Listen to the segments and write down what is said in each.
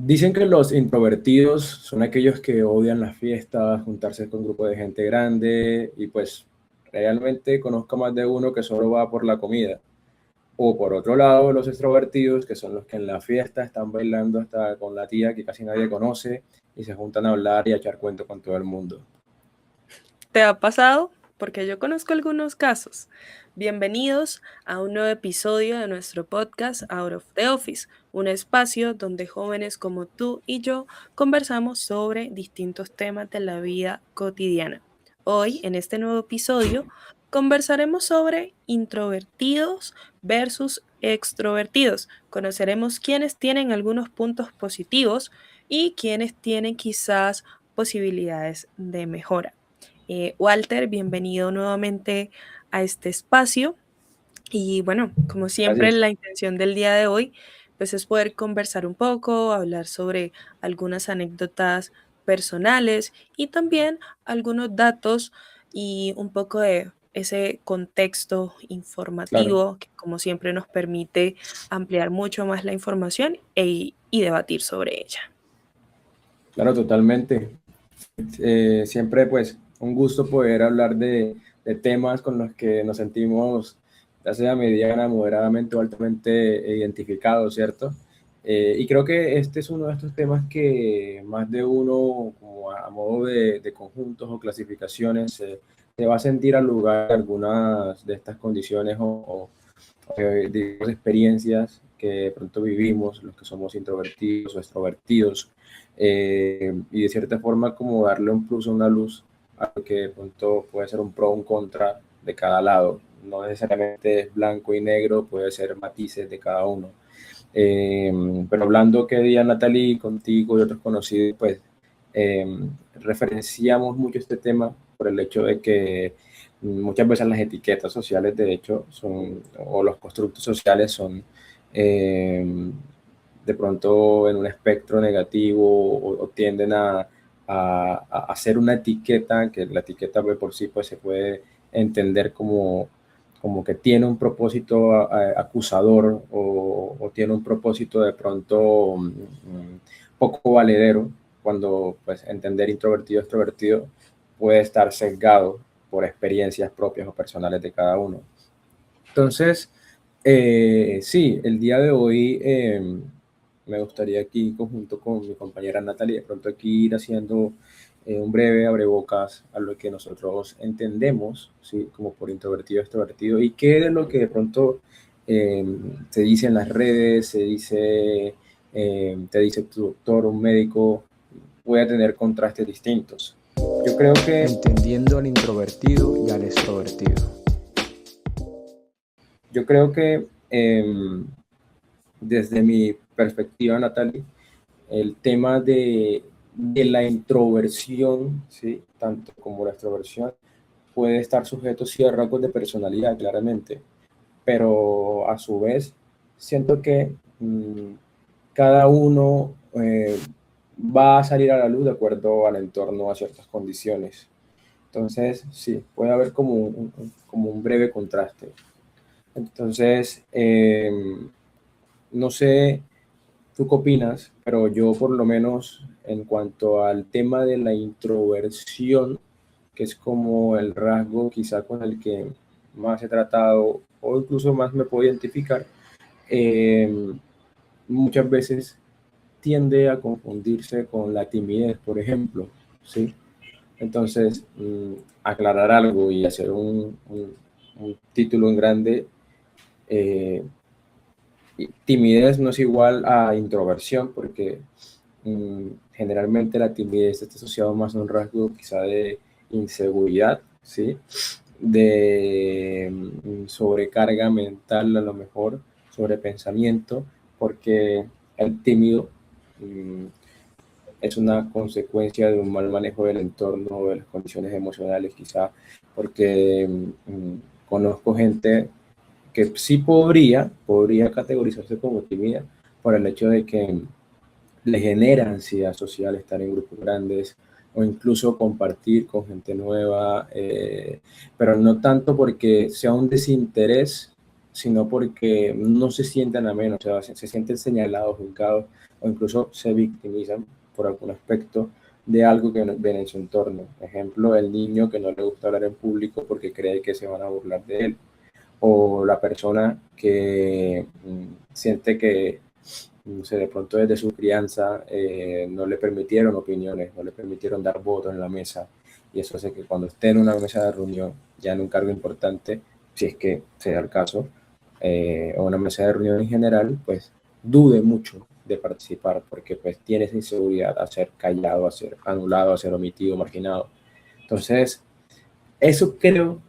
Dicen que los introvertidos son aquellos que odian las fiestas, juntarse con grupos de gente grande y pues realmente conozco más de uno que solo va por la comida. O por otro lado, los extrovertidos, que son los que en la fiesta están bailando hasta con la tía que casi nadie conoce y se juntan a hablar y a echar cuento con todo el mundo. ¿Te ha pasado? Porque yo conozco algunos casos. Bienvenidos a un nuevo episodio de nuestro podcast Out of the Office, un espacio donde jóvenes como tú y yo conversamos sobre distintos temas de la vida cotidiana. Hoy, en este nuevo episodio, conversaremos sobre introvertidos versus extrovertidos. Conoceremos quiénes tienen algunos puntos positivos y quiénes tienen quizás posibilidades de mejora. Walter, bienvenido nuevamente a este espacio. Y bueno, como siempre, Gracias. la intención del día de hoy, pues es poder conversar un poco, hablar sobre algunas anécdotas personales y también algunos datos y un poco de ese contexto Claro, informativo que como siempre nos permite ampliar mucho más la información y debatir sobre ella. claro, totalmente. Siempre pues un gusto poder hablar de temas con los que nos sentimos, ya sea mediana, moderadamente o altamente identificados, ¿cierto? Y creo que este es uno de estos temas que más de uno, como a modo de conjuntos o clasificaciones, se va a sentir al lugar de algunas de estas condiciones o digamos, experiencias que de pronto vivimos, los que somos introvertidos o extrovertidos, y de cierta forma como darle un plus o una luz a lo que de pronto puede ser un pro o un contra de cada lado. No necesariamente es blanco y negro, puede ser matices de cada uno. Pero hablando que día Natalie, contigo y otros conocidos, pues eh, referenciamos mucho este tema por el hecho de que muchas veces las etiquetas sociales, de hecho, son, o los constructos sociales son de pronto en un espectro negativo o tienden a hacer una etiqueta, que la etiqueta de por sí pues, se puede entender como que tiene un propósito acusador o tiene un propósito de pronto poco valedero, cuando pues entender introvertido, extrovertido puede estar sesgado por experiencias propias o personales de cada uno. Entonces, sí, el día de hoy me gustaría aquí, conjunto con mi compañera Natalia, de pronto aquí ir haciendo un breve abrebocas a lo que nosotros entendemos, ¿sí? Como por introvertido, extrovertido, y qué de lo que de pronto eh, se dice en las redes, se dice, te dice tu doctor, un médico, puede tener contrastes distintos. Yo creo que Entendiendo al introvertido y al extrovertido. Yo creo que desde mi perspectiva, Natalie, el tema de la introversión, ¿sí? Tanto como la extroversión, puede estar sujeto sí, a rasgos de personalidad, claramente, pero a su vez siento que cada uno va a salir a la luz de acuerdo al entorno, a ciertas condiciones. Entonces, sí, puede haber como un breve contraste. Entonces, no sé tú qué opinas, pero yo por lo menos en cuanto al tema de la introversión, que es como el rasgo quizá con el que más he tratado o incluso más me puedo identificar, eh, muchas veces tiende a confundirse con la timidez, por ejemplo, ¿sí? Entonces, aclarar algo y hacer un título en grande, eh, timidez no es igual a introversión, porque generalmente la timidez está asociada más a un rasgo quizá de inseguridad, ¿sí? De sobrecarga mental a lo mejor, sobrepensamiento, porque el tímido mm, es una consecuencia de un mal manejo del entorno, de las condiciones emocionales quizá, porque conozco gente que sí podría categorizarse como tímida por el hecho de que le genera ansiedad social estar en grupos grandes o incluso compartir con gente nueva, pero no tanto porque sea un desinterés, sino porque no se sientan a menos, o sea, se sienten señalados, juzgados o incluso se victimizan por algún aspecto de algo que ven en su entorno. Ejemplo, el niño que no le gusta hablar en público porque cree que se van a burlar de él, o la persona que siente que, no sé, de pronto desde su crianza no le permitieron opiniones, no le permitieron dar voto en la mesa, y eso hace que cuando esté en una mesa de reunión, ya en un cargo importante, si es que se da el caso, o una mesa de reunión en general, pues dude mucho de participar porque pues tiene esa inseguridad a ser callado, a ser anulado, a ser omitido, marginado. Entonces, eso creo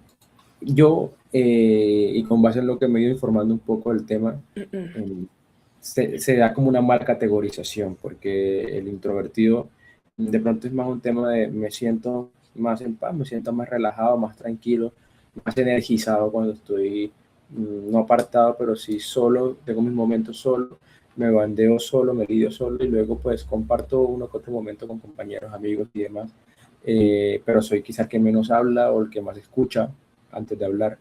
yo, y con base en lo que me he ido informando un poco del tema, se da como una mal categorización, porque el introvertido de pronto es más un tema de me siento más en paz, me siento más relajado, más tranquilo, más energizado cuando estoy no apartado, pero sí solo, tengo mis momentos solo, me bandeo solo, me lidio solo y luego pues comparto uno que otro momento con compañeros, amigos y demás, pero soy quizá el que menos habla o el que más escucha antes de hablar.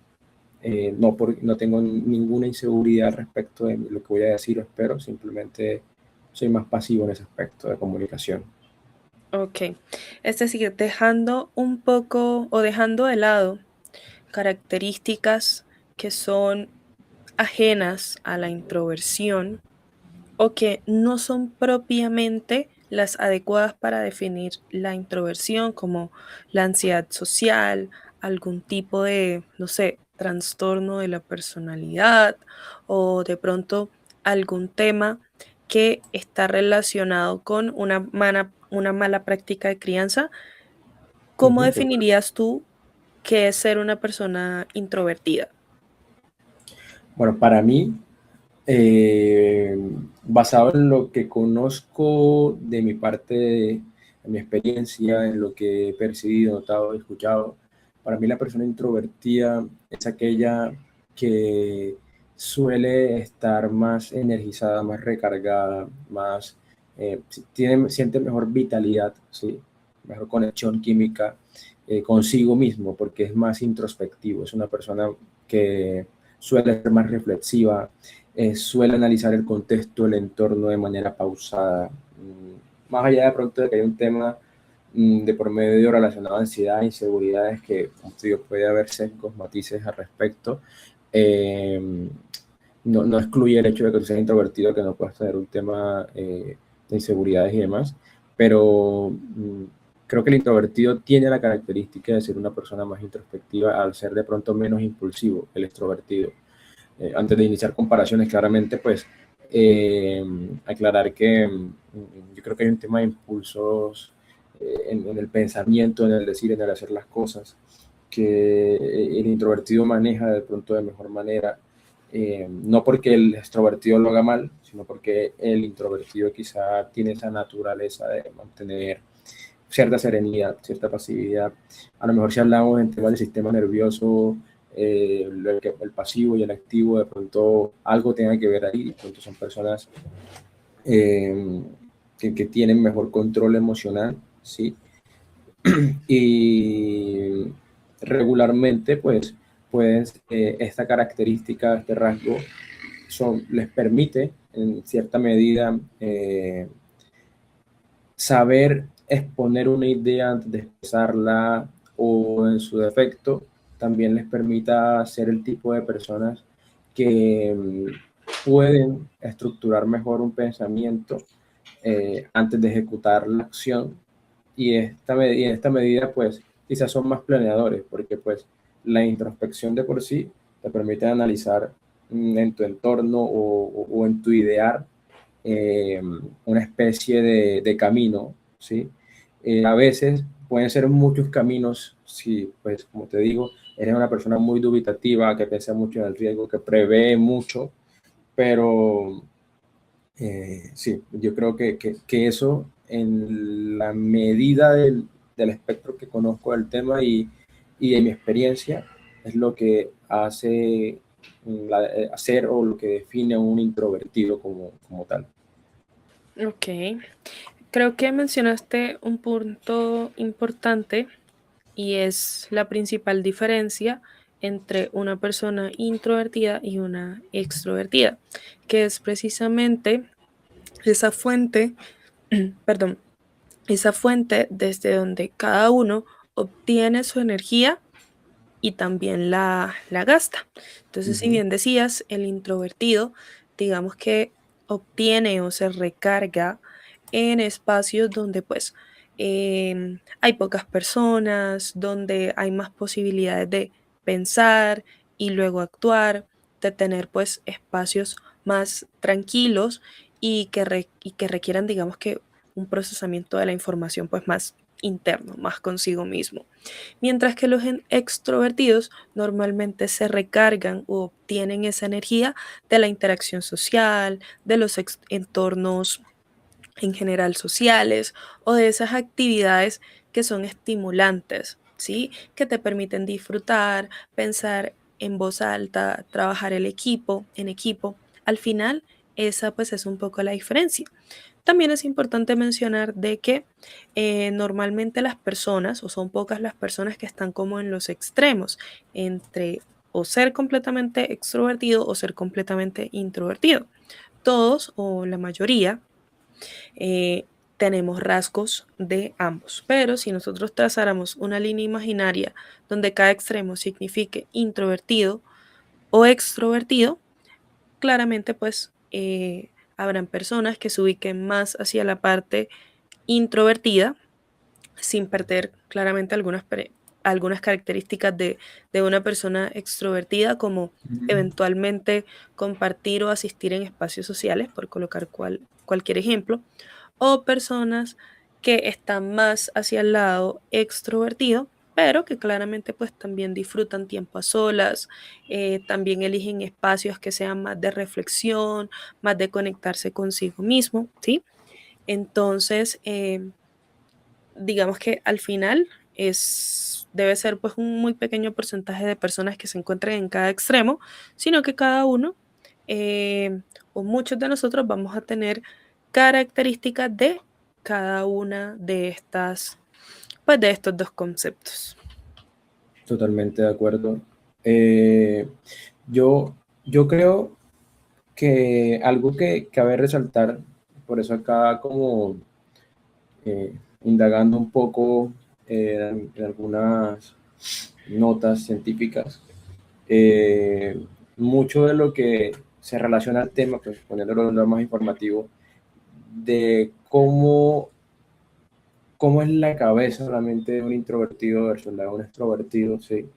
No tengo ninguna inseguridad respecto de lo que voy a decir o espero, simplemente soy más pasivo en ese aspecto de comunicación. Ok, es decir, dejando un poco o dejando de lado características que son ajenas a la introversión o que no son propiamente las adecuadas para definir la introversión, como la ansiedad social, algún tipo de, no sé, trastorno de la personalidad o de pronto algún tema que está relacionado con una mala práctica de crianza. ¿Cómo Ujú, total. definirías tú qué es ser una persona introvertida? Bueno, para mí, eh, basado en lo que conozco de mi parte, de mi experiencia, en lo que he percibido, notado, escuchado, para mí la persona introvertida es aquella que suele estar más energizada, más recargada, más, siente mejor vitalidad, ¿sí? Mejor conexión química consigo mismo, porque es más introspectivo, es una persona que suele ser más reflexiva, suele analizar el contexto, el entorno de manera pausada. Más allá de pronto de que hay un tema de por medio relacionado a ansiedad, inseguridades, que como te digo, puede haber sesgos, matices al respecto. Eh, no excluye el hecho de que tú seas introvertido, que no puedas tener un tema de inseguridades y demás, pero creo que el introvertido tiene la característica de ser una persona más introspectiva al ser de pronto menos impulsivo, el extrovertido. Antes de iniciar comparaciones, claramente, pues eh, aclarar que yo creo que hay un tema de impulsos en el pensamiento, en el decir, en el hacer las cosas, que el introvertido maneja de pronto de mejor manera, no porque el extrovertido lo haga mal, sino porque el introvertido quizá tiene esa naturaleza de mantener cierta serenidad, cierta pasividad. A lo mejor si hablamos en temas del sistema nervioso, el pasivo y el activo, de pronto algo tenga que ver ahí, de pronto son personas eh, que tienen mejor control emocional, ¿sí? Y regularmente, pues, esta característica, este rasgo, les permite en cierta medida saber exponer una idea antes de expresarla, o en su defecto también les permita ser el tipo de personas que pueden estructurar mejor un pensamiento antes de ejecutar la acción, y en esta medida pues quizás son más planeadores porque pues la introspección de por sí te permite analizar en tu entorno o en tu idear eh, una especie de camino, ¿sí? A veces pueden ser muchos caminos, si, pues, como te digo, eres una persona muy dubitativa, que piensa mucho en el riesgo, que prevé mucho, pero sí, yo creo que eso, en la medida del espectro que conozco del tema y de mi experiencia, es lo que hace hacer o lo que define a un introvertido como tal. Ok, creo que mencionaste un punto importante y es la principal diferencia entre una persona introvertida y una extrovertida, que es precisamente esa fuente, perdón, esa fuente desde donde cada uno obtiene su energía y también la gasta. Entonces, si Ujú. bien decías, el introvertido, digamos que obtiene o se recarga en espacios donde pues hay pocas personas, donde hay más posibilidades de pensar y luego actuar, de tener pues espacios más tranquilos y que requieran, digamos que, un procesamiento de la información pues más interno, más consigo mismo. Mientras que los extrovertidos normalmente se recargan o obtienen esa energía de la interacción social, de los entornos en general sociales o de esas actividades que son estimulantes, ¿sí? Que te permiten disfrutar, pensar en voz alta, trabajar en equipo. Al final, esa pues es un poco la diferencia. También es importante mencionar de que normalmente las personas, o son pocas las personas que están como en los extremos, entre o ser completamente extrovertido o ser completamente introvertido. Todos o la mayoría eh, tenemos rasgos de ambos, pero si nosotros trazáramos una línea imaginaria donde cada extremo signifique introvertido o extrovertido, claramente pues habrán personas que se ubiquen más hacia la parte introvertida sin perder claramente algunas características de una persona extrovertida, como Ujú. eventualmente compartir o asistir en espacios sociales, por colocar cualquier ejemplo, o personas que están más hacia el lado extrovertido, pero que claramente pues también disfrutan tiempo a solas, también eligen espacios que sean más de reflexión, más de conectarse consigo mismo, ¿sí? Entonces, digamos que al final debe ser pues un muy pequeño porcentaje de personas que se encuentran en cada extremo, sino que cada uno o muchos de nosotros vamos a tener características de cada una de estas, pues de estos dos conceptos. Totalmente de acuerdo. Eh, yo, yo creo que algo que cabe resaltar, por eso acá como eh, indagando un poco en algunas notas científicas, eh, mucho de lo que se relaciona al tema, pues poniéndolo de un lado más informativo, de cómo es la cabeza, la mente de un introvertido versus la de un extrovertido, ¿sí?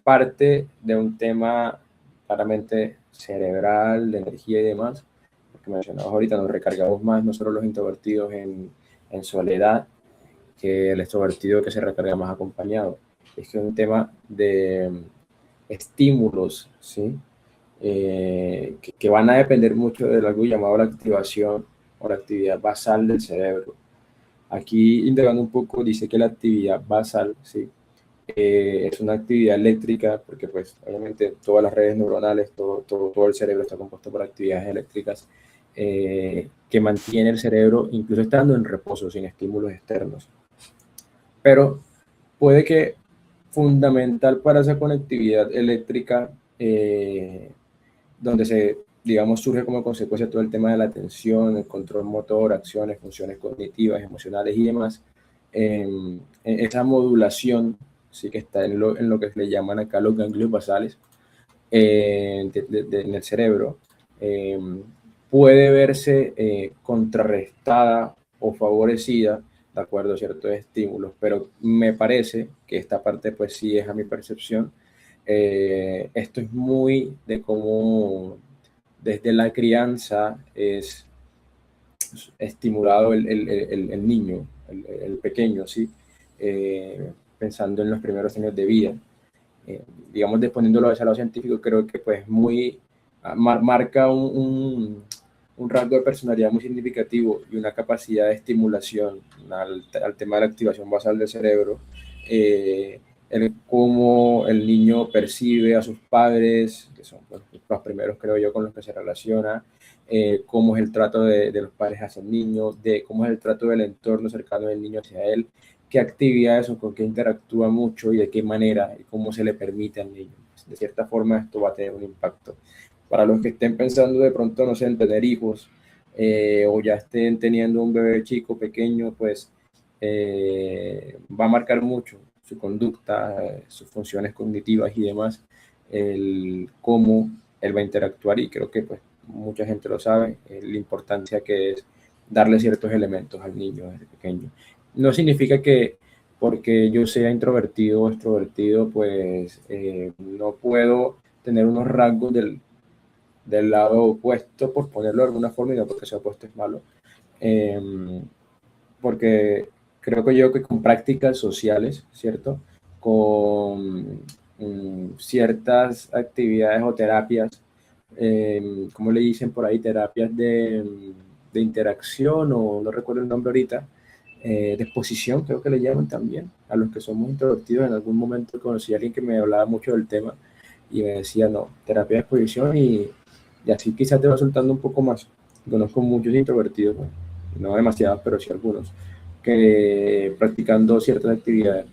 Parte de un tema claramente cerebral, de energía y demás, porque mencionabas ahorita, nos recargamos más nosotros los introvertidos en soledad que el extrovertido que se recarga más acompañado. Es que es un tema de estímulos, ¿sí? Que van a depender mucho de algo llamado la activación o la actividad basal del cerebro. Aquí, indagando un poco, dice que la actividad basal, ¿sí? Es una actividad eléctrica, porque pues obviamente todas las redes neuronales, todo el cerebro está compuesto por actividades eléctricas que mantiene el cerebro incluso estando en reposo, sin estímulos externos. Pero puede que fundamental para esa conectividad eléctrica, donde digamos, surge como consecuencia todo el tema de la atención, el control motor, acciones, funciones cognitivas, emocionales y demás, esa modulación, sí que está en lo que le llaman acá los ganglios basales en el cerebro, eh, puede verse contrarrestada o favorecida de acuerdo a ciertos estímulos, pero me parece que esta parte pues sí es a mi percepción. Esto es muy de cómo desde la crianza es estimulado el niño, el pequeño, ¿sí? Pensando en los primeros años de vida. Digamos, desponiéndolo a ese lado científico, creo que pues muy marca un rango de personalidad muy significativo y una capacidad de estimulación al tema de la activación basal del cerebro, el cómo el niño percibe a sus padres, que son pues, los primeros creo yo con los que se relaciona, cómo es el trato de los padres hacia el niño, de cómo es el trato del entorno cercano del niño hacia él, qué actividades o con qué interactúa mucho y de qué manera y cómo se le permite al niño. De cierta forma esto va a tener un impacto. Para los que estén pensando de pronto, no sé, en tener hijos o ya estén teniendo un bebé chico, pequeño, pues va a marcar mucho su conducta, sus funciones cognitivas y demás, el cómo él va a interactuar, y creo que pues mucha gente lo sabe, la importancia que es darle ciertos elementos al niño desde pequeño. No significa que porque yo sea introvertido o extrovertido, pues no puedo tener unos rasgos del lado opuesto, por ponerlo de alguna forma, y no porque sea opuesto es malo. Eh, Porque creo que yo que con prácticas sociales, ¿cierto? Con ciertas actividades o terapias, ¿cómo le dicen por ahí? Terapias de interacción, o no recuerdo el nombre ahorita, de exposición, creo que le llaman también, a los que somos introvertidos. En algún momento conocí a alguien que me hablaba mucho del tema y me decía, no, terapia de exposición, y así quizás te va soltando un poco más. Conozco muchos introvertidos, ¿no? No demasiados, pero sí algunos, que practicando ciertas actividades,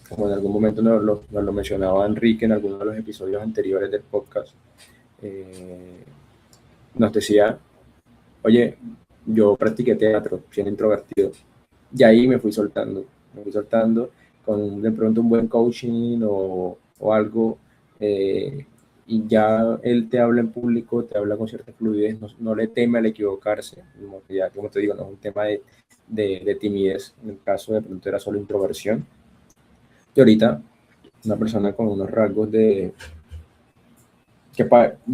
como en algún momento nos lo mencionaba Enrique en alguno de los episodios anteriores del podcast, eh, nos decía, oye, yo practiqué teatro, siendo introvertido, y ahí me fui soltando con de pronto un buen coaching o algo, eh, y ya él te habla en público, te habla con cierta fluidez, no, no le teme al equivocarse, como, ya, como te digo, no es un tema de timidez, en el caso de pronto era solo introversión, y ahorita una persona con unos rasgos de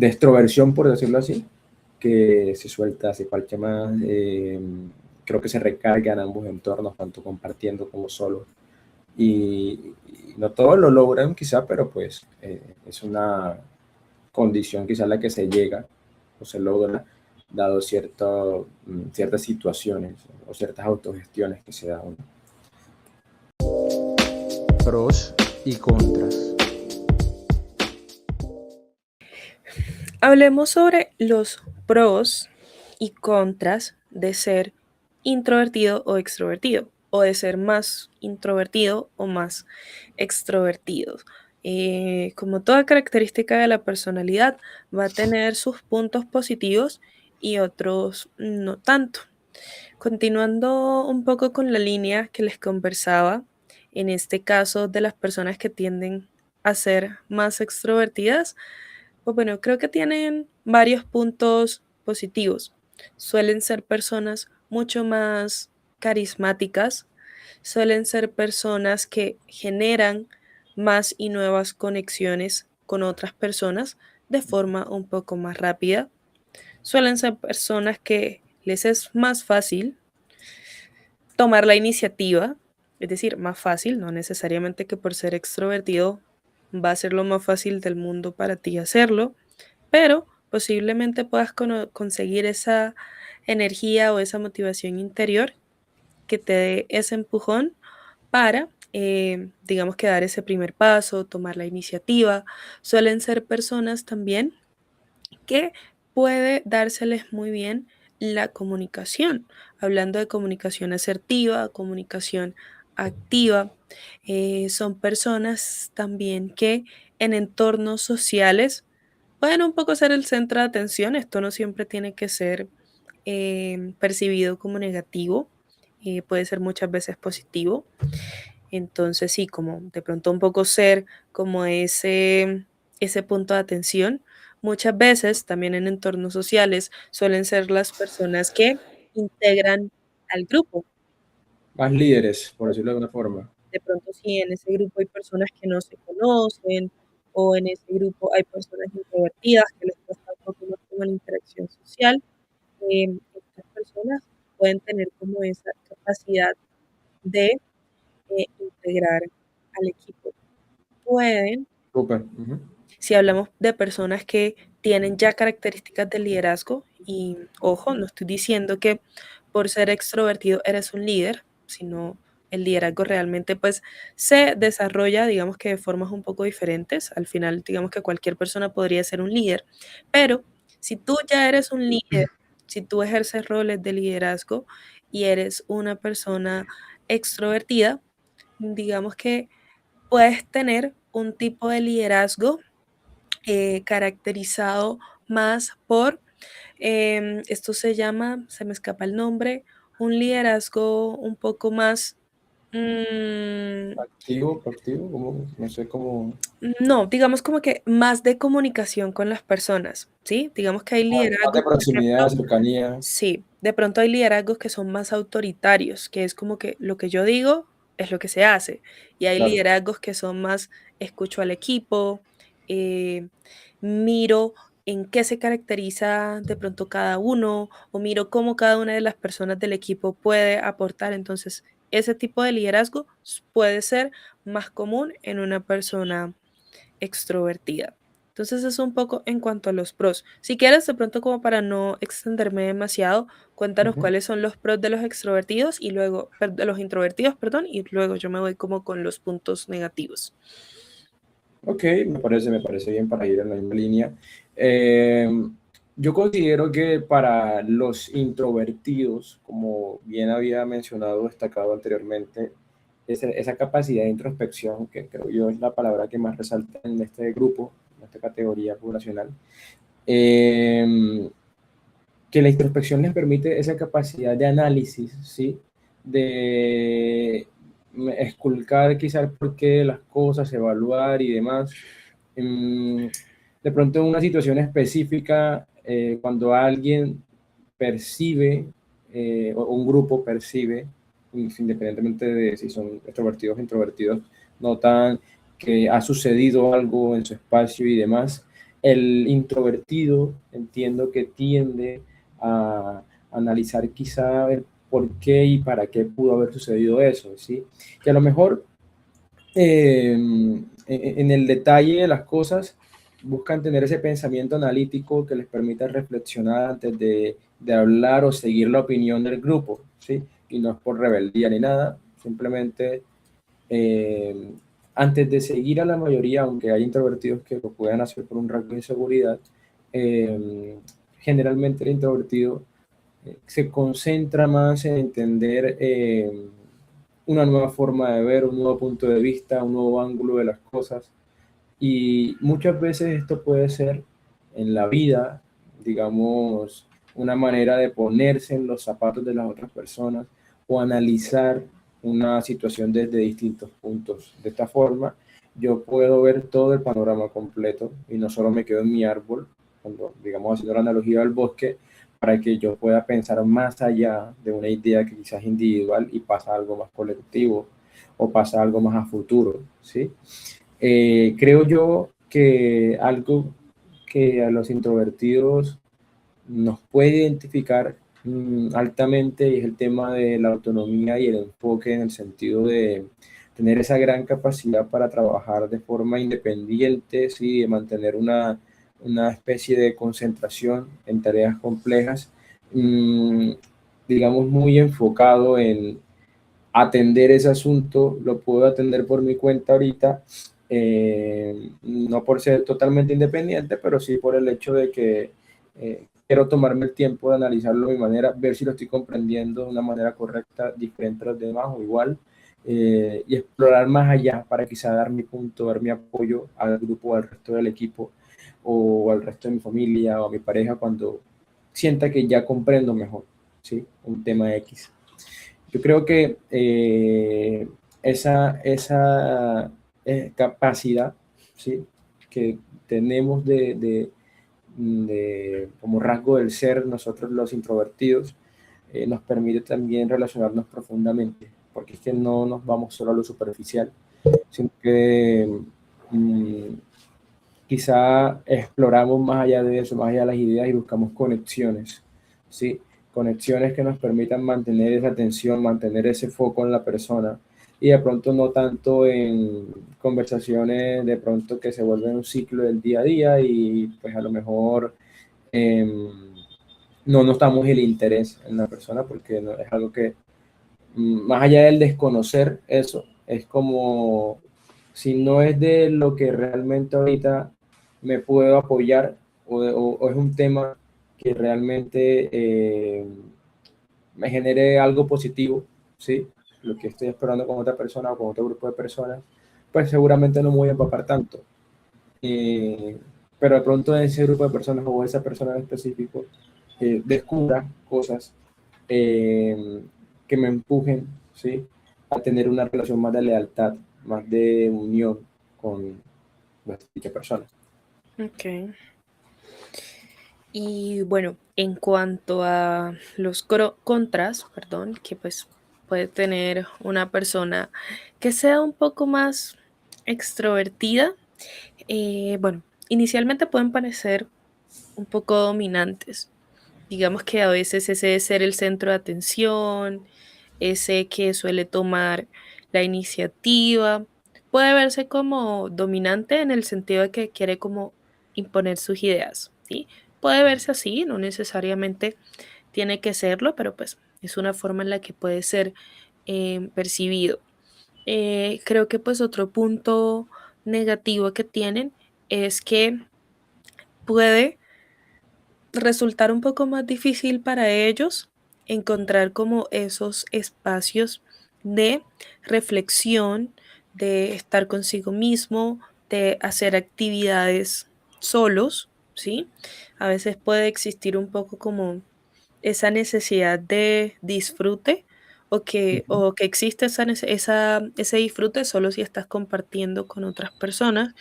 extroversión, por decirlo así, que se suelta, se parcha más, creo que se recarga en ambos entornos, tanto compartiendo como solo. Y no todos lo logran quizá, pero pues es una condición quizá a la que se llega o se logra, dado ciertas situaciones o ciertas autogestiones que se dan. Pros y contras. Hablemos sobre los pros y contras de ser introvertido o extrovertido, o de ser más introvertido o más extrovertido. Como toda característica de la personalidad, va a tener sus puntos positivos y otros no tanto. Continuando un poco con la línea que les conversaba, en este caso de las personas que tienden a ser más extrovertidas, pues bueno, creo que tienen varios puntos positivos. Suelen ser personas mucho más carismáticas, suelen ser personas que generan más y nuevas conexiones con otras personas de forma un poco más rápida. Suelen ser personas que les es más fácil tomar la iniciativa, es decir, más fácil, no necesariamente que por ser extrovertido va a ser lo más fácil del mundo para ti hacerlo, pero posiblemente puedas conseguir esa energía o esa motivación interior que te dé ese empujón para, digamos que dar ese primer paso, tomar la iniciativa. Suelen ser personas también que puede dárseles muy bien la comunicación, hablando de comunicación asertiva, comunicación activa. Son personas también que en entornos sociales pueden un poco ser el centro de atención. Esto no siempre tiene que ser percibido como negativo, puede ser muchas veces positivo. Entonces sí, como de pronto un poco ser como ese punto de atención. Muchas veces también en entornos sociales suelen ser las personas que integran al grupo. Más líderes, por decirlo de alguna forma. De pronto si en ese grupo hay personas que no se conocen o en ese grupo hay personas introvertidas que les cuesta un poco más como la interacción social, estas personas pueden tener como esa capacidad de integrar al equipo. Pueden, Súper. Ujú. si hablamos de personas que tienen ya características de liderazgo, y ojo, no estoy diciendo que por ser extrovertido eres un líder, sino el liderazgo realmente pues se desarrolla, digamos que de formas un poco diferentes. Al final, digamos que cualquier persona podría ser un líder, pero si tú ya eres un líder, si tú ejerces roles de liderazgo y eres una persona extrovertida, digamos que puedes tener un tipo de liderazgo caracterizado más por Esto se llama, se me escapa el nombre, un liderazgo un poco más, Activo, como, no sé cómo. no, digamos como que más de comunicación con las personas, ¿sí? Digamos que hay Más de liderazgos, por proximidad, ejemplo, cercanía. sí, de pronto hay liderazgos que son más autoritarios, que es como que lo que yo digo es lo que se hace. Y hay Claro. liderazgos que son más escucho al equipo, eh, miro en qué se caracteriza de pronto cada uno, o miro cómo cada una de las personas del equipo puede aportar. Entonces, ese tipo de liderazgo puede ser más común en una persona extrovertida. Entonces es un poco en cuanto a los pros. Si quieres, de pronto como para no extenderme demasiado, cuéntanos Ujú. cuáles son los pros de los extrovertidos y luego, de los introvertidos, perdón, y luego yo me voy como con los puntos negativos. Ok, me parece bien para ir en la misma línea. Eh, yo considero que para los introvertidos, como bien había mencionado, destacado anteriormente, esa capacidad de introspección, que creo yo es la palabra que más resalta en este grupo, en esta categoría poblacional, eh, que la introspección les permite esa capacidad de análisis, ¿sí? De esculcar quizás por qué las cosas, evaluar y demás. Mm, De pronto en una situación específica, cuando alguien percibe, o un grupo percibe, independientemente de si son extrovertidos o introvertidos, notan que ha sucedido algo en su espacio y demás, el introvertido entiendo que tiende a analizar quizá el por qué y para qué pudo haber sucedido eso, ¿sí? Que a lo mejor en el detalle de las cosas buscan tener ese pensamiento analítico que les permita reflexionar antes de hablar o seguir la opinión del grupo, ¿sí? Y no es por rebeldía ni nada, simplemente eh, antes de seguir a la mayoría, aunque hay introvertidos que lo puedan hacer por un rasgo de inseguridad, eh, generalmente el introvertido se concentra más en entender una nueva forma de ver, un nuevo punto de vista, un nuevo ángulo de las cosas. Y muchas veces esto puede ser en la vida, digamos, una manera de ponerse en los zapatos de las otras personas o analizar una situación desde distintos puntos. De esta forma, yo puedo ver todo el panorama completo y no solo me quedo en mi árbol, cuando, digamos, haciendo la analogía al bosque, para que yo pueda pensar más allá de una idea que quizás es individual y pasa algo más colectivo o pasa algo más a futuro, ¿sí? Creo yo que algo que a los introvertidos nos puede identificar altamente y es el tema de la autonomía y el enfoque en el sentido de tener esa gran capacidad para trabajar de forma independiente, ¿sí? De mantener una especie de concentración en tareas complejas, mm, digamos, muy enfocado en atender ese asunto, lo puedo atender por mi cuenta ahorita, no por ser totalmente independiente, pero sí por el hecho de que quiero tomarme el tiempo de analizarlo de mi manera, ver si lo estoy comprendiendo de una manera correcta, diferente a los demás o igual, y explorar más allá para quizá dar mi punto, dar mi apoyo al grupo, al resto del equipo o al resto de mi familia o a mi pareja cuando sienta que ya comprendo mejor, ¿sí? Un tema X. Yo creo que esa capacidad, ¿sí? Que tenemos como rasgo del ser nosotros los introvertidos, nos permite también relacionarnos profundamente, porque es que no nos vamos solo a lo superficial, sino que mm, quizá exploramos más allá de eso, más allá de las ideas y buscamos conexiones, ¿sí? Conexiones que nos permitan mantener esa atención, mantener ese foco en la persona y de pronto no tanto en conversaciones de pronto que se vuelven un ciclo del día a día y pues a lo mejor eh, no notamos el interés en la persona porque no, es algo que más allá del desconocer eso, es como si no es de lo que realmente ahorita me puedo apoyar o es un tema que realmente me genere algo positivo, ¿sí? Lo que estoy esperando con otra persona o con otro grupo de personas, pues seguramente no me voy a empapar tanto. Eh, pero de pronto ese grupo de personas o esa persona en específico descubra cosas eh, que me empujen, ¿sí? A tener una relación más de lealtad, más de unión con dicha persona. Ok. Y bueno, en cuanto a los contras, perdón, que pues puede tener una persona que sea un poco más extrovertida, bueno, inicialmente pueden parecer un poco dominantes. Digamos que a veces ese de ser el centro de atención, ese que suele tomar la iniciativa, puede verse como dominante en el sentido de que quiere como imponer sus ideas, ¿sí? Puede verse así, no necesariamente tiene que serlo, pero pues es una forma en la que puede ser percibido. Creo que pues otro punto negativo que tienen es que puede resultar un poco más difícil para ellos encontrar como esos espacios de reflexión, de estar consigo mismo, de hacer actividades solos, ¿sí? A veces puede existir un poco como esa necesidad de disfrute Ujú, o que existe ese disfrute solo si estás compartiendo con otras personas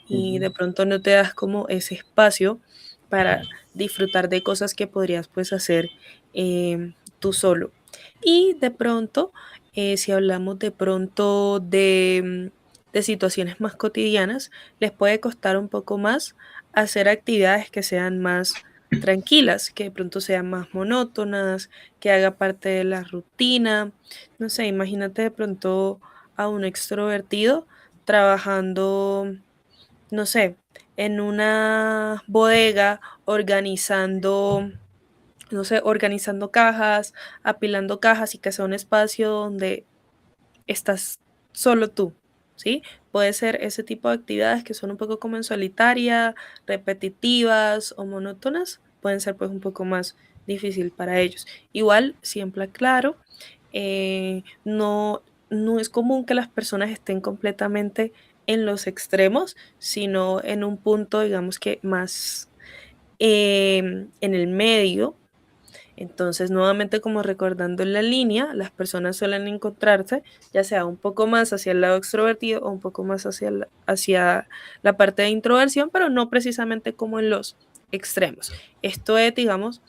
y ujú. de pronto no te das como ese espacio para disfrutar de cosas que podrías pues hacer tú solo. Y de pronto, si hablamos de pronto de situaciones más cotidianas, les puede costar un poco más hacer actividades que sean más tranquilas, que de pronto sean más monótonas, que haga parte de la rutina. No sé, imagínate de pronto a un extrovertido trabajando, no sé, en una bodega organizando, no sé, organizando cajas, apilando cajas y que sea un espacio donde estás solo tú, ¿sí? Puede ser ese tipo de actividades que son un poco como en solitaria, repetitivas o monótonas, pueden ser pues un poco más difícil para ellos. Igual, siempre aclaro, no es común que las personas estén completamente en los extremos, sino en un punto, digamos que más en el medio. Entonces, nuevamente, como recordando la línea, las personas suelen encontrarse ya sea un poco más hacia el lado extrovertido o un poco más hacia la parte de introversión, pero no precisamente como en los extremos. Esto es, digamos,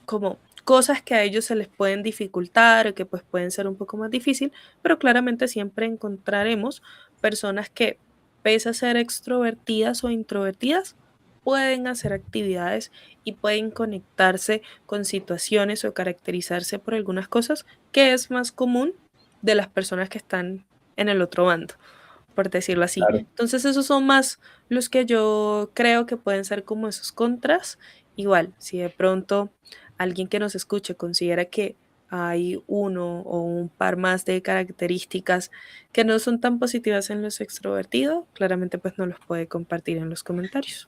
como cosas que a ellos se les pueden dificultar o que pues pueden ser un poco más difícil, pero claramente siempre encontraremos personas que, pese a ser extrovertidas o introvertidas, pueden hacer actividades y pueden conectarse con situaciones o caracterizarse por algunas cosas que es más común de las personas que están en el otro bando, por decirlo así. Claro. Entonces esos son más los que yo creo que pueden ser como esos contras. Igual, si de pronto alguien que nos escuche considera que hay uno o un par más de características que no son tan positivas en los extrovertidos, claramente pues no los puede compartir en los comentarios.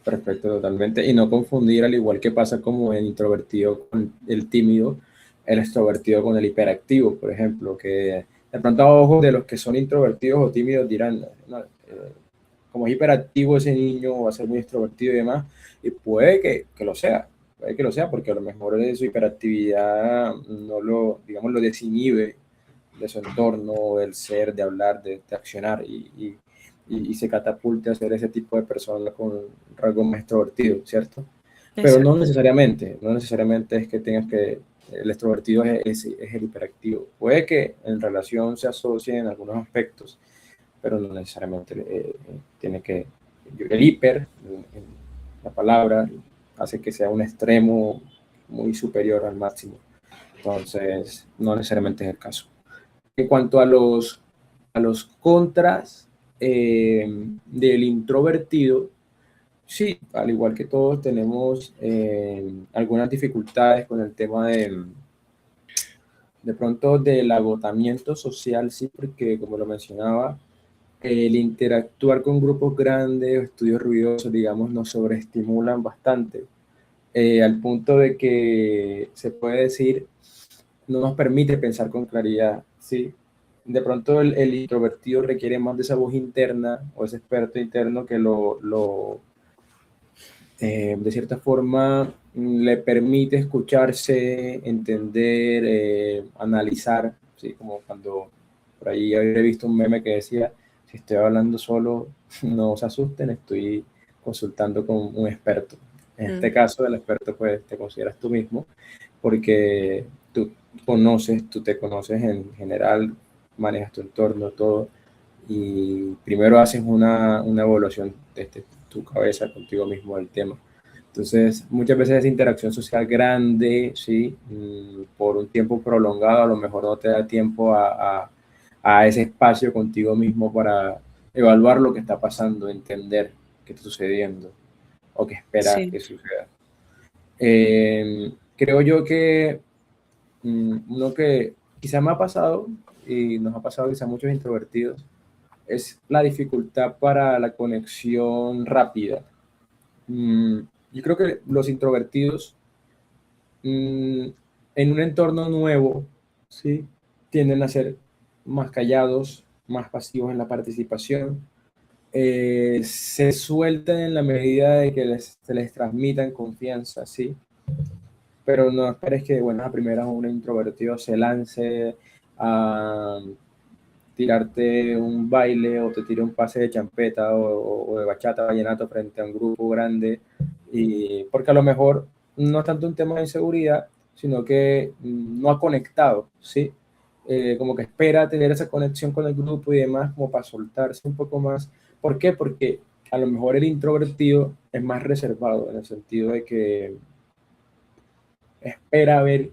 Perfecto, totalmente. Y no confundir, al igual que pasa como el introvertido con el tímido, el extrovertido con el hiperactivo, por ejemplo, que de pronto a ojos de los que son introvertidos o tímidos dirán, "No, como es hiperactivo ese niño va a ser muy extrovertido y demás", y puede que lo sea, porque a lo mejor de su hiperactividad no lo, digamos, lo desinhibe de su entorno, del ser, de hablar, de accionar y se catapulte a ser ese tipo de persona con rasgos más extrovertidos, ¿cierto? Pero Exacto. no necesariamente es que tengas que, el extrovertido es el hiperactivo. Puede que en relación se asocie en algunos aspectos, pero no necesariamente tiene que, el hiper, en la palabra, hace que sea un extremo muy superior al máximo. Entonces, no necesariamente es el caso. En cuanto a los contras del introvertido, sí, al igual que todos tenemos algunas dificultades con el tema de pronto del agotamiento social, sí, porque como lo mencionaba, el interactuar con grupos grandes, estudios ruidosos, digamos, nos sobreestimulan bastante, al punto de que se puede decir no nos permite pensar con claridad, ¿sí? De pronto el introvertido requiere más de esa voz interna o ese experto interno que de cierta forma le permite escucharse, entender, analizar, ¿sí? Como cuando por ahí había visto un meme que decía, si estoy hablando solo, no se asusten, estoy consultando con un experto. En este Mm, caso, el experto pues te consideras tú mismo, porque tú tú te conoces en general, manejas tu entorno, todo, y primero haces una evaluación desde tu cabeza contigo mismo del tema. Entonces, muchas veces esa interacción social grande, ¿sí? Por un tiempo prolongado, a lo mejor no te da tiempo a ese espacio contigo mismo para evaluar lo que está pasando, entender qué está sucediendo o qué esperas sí. que suceda. Creo yo que uno que quizá me ha pasado y nos ha pasado quizá a muchos introvertidos es la dificultad para la conexión rápida. Mm, yo creo que los introvertidos mm, en un entorno nuevo, ¿sí? Tienden a ser más callados, más pasivos en la participación, se sueltan en la medida de que se les transmitan confianza, ¿sí? Pero no esperes que, bueno, a primeras un introvertido se lance a tirarte un baile o te tire un pase de champeta o de bachata, vallenato frente a un grupo grande, y porque a lo mejor no es tanto un tema de inseguridad, sino que no ha conectado, ¿sí? Como que espera tener esa conexión con el grupo y demás, como para soltarse un poco más. ¿Por qué? Porque a lo mejor el introvertido es más reservado, en el sentido de que espera ver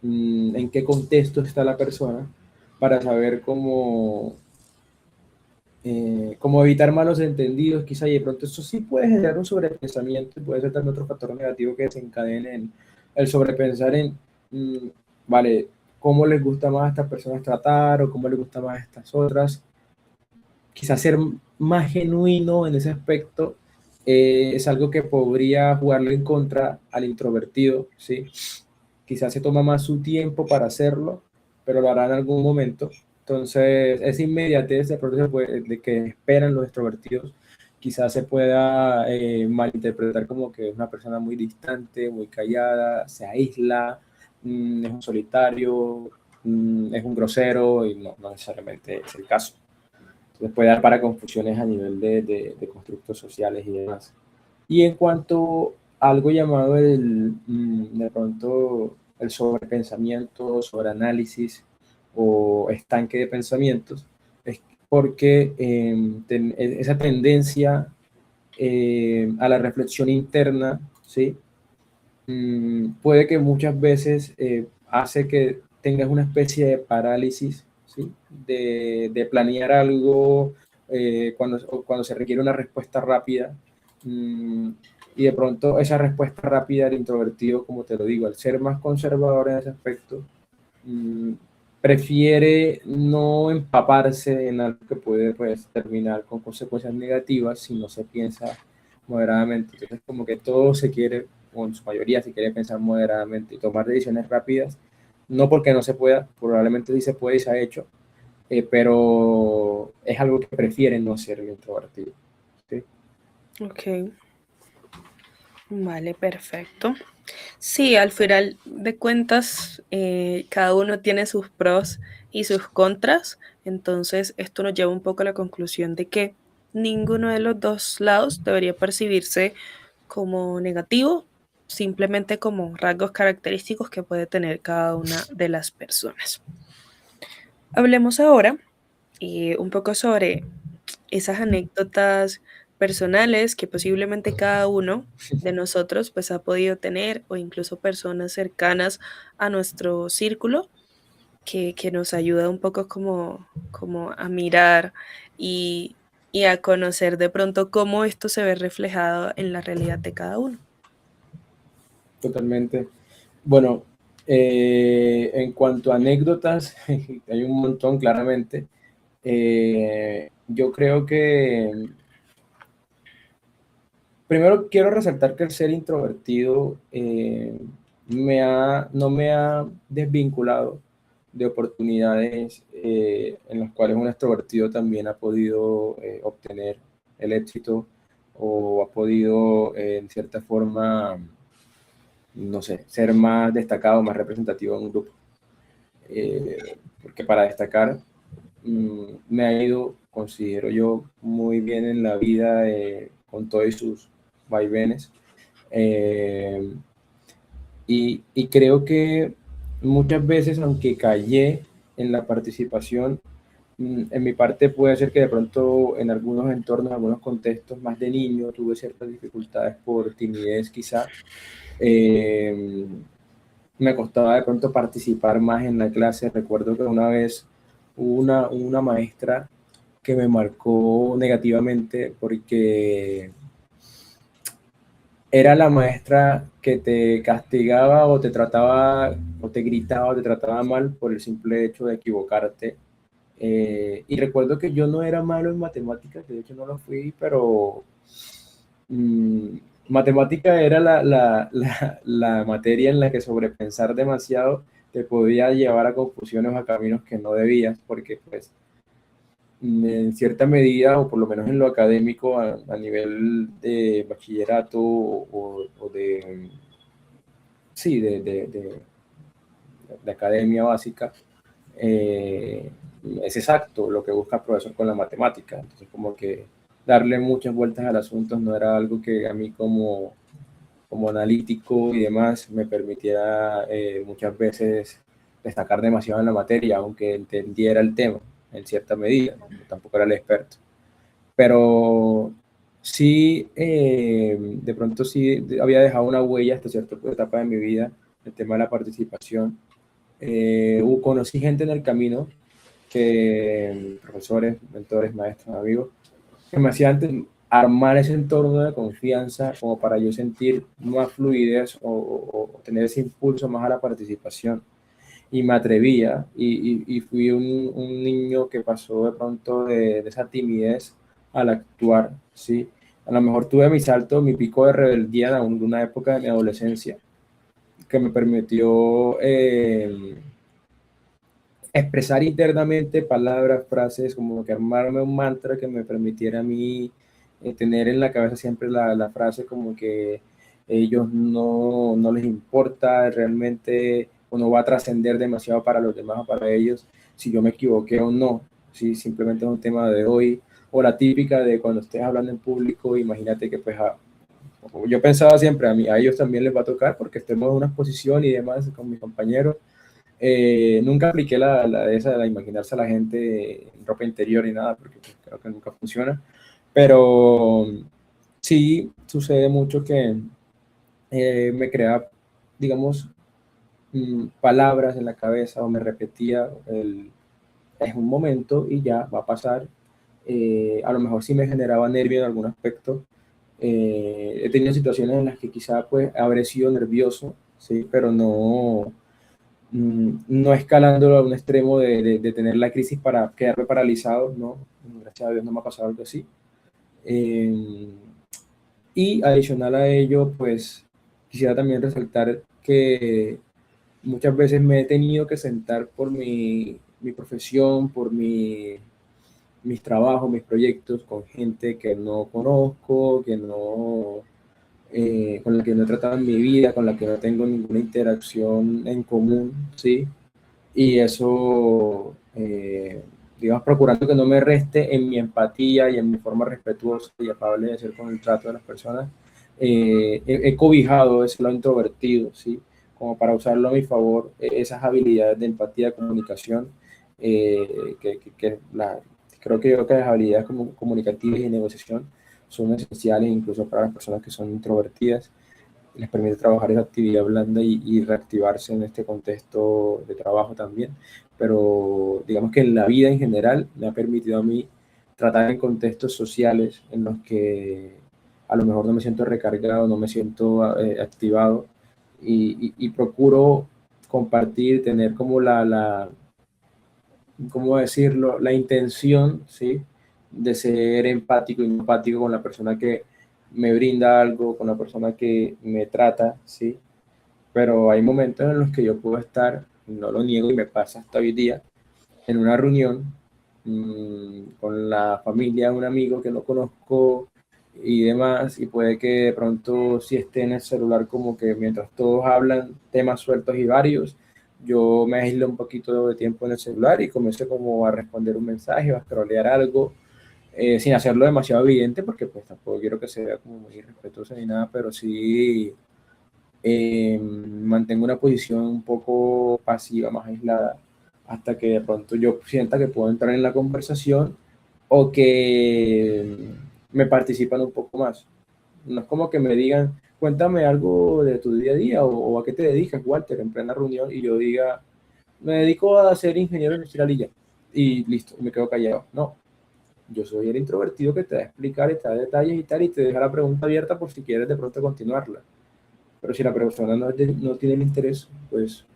en qué contexto está la persona para saber cómo evitar malos entendidos, quizá, y de pronto eso sí puede generar un sobrepensamiento y puede ser también otro factor negativo que desencadene en el sobrepensar en, mm, vale, cómo les gusta más a estas personas tratar o cómo les gusta más a estas otras. Quizás ser más genuino en ese aspecto es algo que podría jugarle en contra al introvertido, ¿sí? Quizás se toma más su tiempo para hacerlo, pero lo hará en algún momento. Entonces, esa inmediatez de pronto de que esperan los extrovertidos, quizás se pueda malinterpretar como que es una persona muy distante, muy callada, se aísla, es un solitario, es un grosero, y no, no necesariamente es el caso. Entonces puede dar para confusiones a nivel de constructos sociales y demás. Y en cuanto a algo llamado de pronto el sobrepensamiento, sobreanálisis o estanque de pensamientos, es porque esa tendencia a la reflexión interna, ¿sí? Puede que muchas veces hace que tengas una especie de parálisis, ¿sí? De planear algo cuando se requiere una respuesta rápida. mm, y de pronto esa respuesta rápida del introvertido, como te lo digo, al ser más conservador en ese aspecto, mm, prefiere no empaparse en algo que puede pues, terminar con consecuencias negativas si no se piensa moderadamente. Entonces, como que todo se quiere, o en su mayoría se quiere pensar moderadamente y tomar decisiones rápidas, no porque no se pueda, probablemente sí se puede y se ha hecho, pero es algo que prefieren no ser el introvertido. ¿Sí? Ok, vale, perfecto. Sí, al final de cuentas, cada uno tiene sus pros y sus contras, entonces esto nos lleva un poco a la conclusión de que ninguno de los dos lados debería percibirse como negativo, simplemente como rasgos característicos que puede tener cada una de las personas. Hablemos ahora un poco sobre esas anécdotas personales que posiblemente cada uno de nosotros pues ha podido tener o incluso personas cercanas a nuestro círculo que nos ayuda un poco como a mirar y, y a conocer de pronto cómo esto se ve reflejado en la realidad de cada uno. Totalmente. Bueno, en cuanto a anécdotas, hay un montón claramente. Yo creo que primero quiero resaltar que el ser introvertido no me ha desvinculado de oportunidades en las cuales un extrovertido también ha podido obtener el éxito o ha podido en cierta forma, no sé, ser más destacado, más representativo en un grupo. Porque para destacar me ha ido, considero yo, muy bien en la vida, con todos sus vaivenes. Eh, y creo que muchas veces, aunque callé en la participación, en mi parte puede ser que de pronto en algunos entornos, en algunos contextos más de niño, tuve ciertas dificultades por timidez quizá. Eh, Me costaba de pronto participar más en la clase. Recuerdo que una vez hubo una maestra que me marcó negativamente porque era la maestra que te castigaba o te trataba o te gritaba o te trataba mal por el simple hecho de equivocarte. Y recuerdo que yo no era malo en matemáticas, de hecho no lo fui, pero mm, matemática era la materia en la que sobrepensar demasiado te podía llevar a confusiones o a caminos que no debías, porque pues en cierta medida, o por lo menos en lo académico, a nivel de bachillerato o de, sí, de academia básica, eh, es exacto lo que busca el profesor con la matemática. Entonces, como que darle muchas vueltas al asunto no era algo que a mí como analítico y demás me permitiera muchas veces destacar demasiado en la materia, aunque entendiera el tema en cierta medida, ¿no? Tampoco era el experto. Pero sí, de pronto sí había dejado una huella hasta cierta etapa de mi vida, el tema de la participación. Conocí gente en el camino, profesores, mentores, maestros, amigos, que me hacían armar ese entorno de confianza como para yo sentir más fluidez o tener ese impulso más a la participación. Y me atrevía y fui un niño que pasó de pronto de esa timidez al actuar, ¿sí? A lo mejor tuve mi salto, mi pico de rebeldía de una época de mi adolescencia que me permitió expresar internamente palabras, frases, como que armarme un mantra que me permitiera a mí tener en la cabeza siempre la frase como que ellos no les importa realmente o no va a trascender demasiado para los demás o para ellos si yo me equivoqué o no, si simplemente es un tema de hoy, o la típica de cuando estés hablando en público, imagínate que pues yo pensaba siempre a ellos también les va a tocar porque estemos en una exposición y demás con mis compañeros. Nunca apliqué esa de imaginarse a la gente en ropa interior ni nada, porque pues, creo que nunca funciona. Pero sí sucede mucho que me crea, digamos, palabras en la cabeza o me repetía es un momento y ya va a pasar. A lo mejor sí me generaba nervio en algún aspecto. He tenido situaciones en las que quizá pues habré sido nervioso, sí, pero no escalándolo a un extremo de tener la crisis para quedarme paralizado, no, gracias a Dios no me ha pasado algo así. Eh, y adicional a ello, pues quisiera también resaltar que muchas veces me he tenido que sentar por mi profesión, por mis trabajos, mis proyectos, con gente que no conozco, con la que no he tratado en mi vida, con la que no tengo ninguna interacción en común, ¿sí? Y eso, digamos, procurando que no me reste en mi empatía y en mi forma respetuosa y afable de ser con el trato de las personas, he cobijado ese lado introvertido, ¿sí? Como para usarlo a mi favor, esas habilidades de empatía, comunicación, creo que las habilidades comunicativas y negociación son esenciales incluso para las personas que son introvertidas, les permite trabajar esa actividad blanda y reactivarse en este contexto de trabajo también. Pero digamos que en la vida en general me ha permitido a mí tratar en contextos sociales en los que a lo mejor no me siento recargado, no me siento activado y procuro compartir, tener como ¿cómo decirlo? La intención, ¿sí? De ser empático y empático con la persona que me brinda algo, con la persona que me trata, ¿sí? Pero hay momentos en los que yo puedo estar, no lo niego y me pasa hasta hoy día, en una reunión con la familia de un amigo que no conozco y demás, y puede que de pronto si esté en el celular como que mientras todos hablan temas sueltos y varios, yo me aíslo un poquito de tiempo en el celular y comienzo como a responder un mensaje o a scrollear algo, sin hacerlo demasiado evidente, porque pues tampoco quiero que se vea como muy irrespetuoso ni nada, pero sí mantengo una posición un poco pasiva, más aislada, hasta que de pronto yo sienta que puedo entrar en la conversación o que me participan un poco más. No es como que me digan, cuéntame algo de tu día a día o a qué te dedicas, Walter, en plena reunión, y yo diga, me dedico a ser ingeniero industrial y listo, y me quedo callado. No, yo soy el introvertido que te va a explicar y te da detalles y tal, y te deja la pregunta abierta por si quieres de pronto continuarla. Pero si la persona no tiene el interés, pues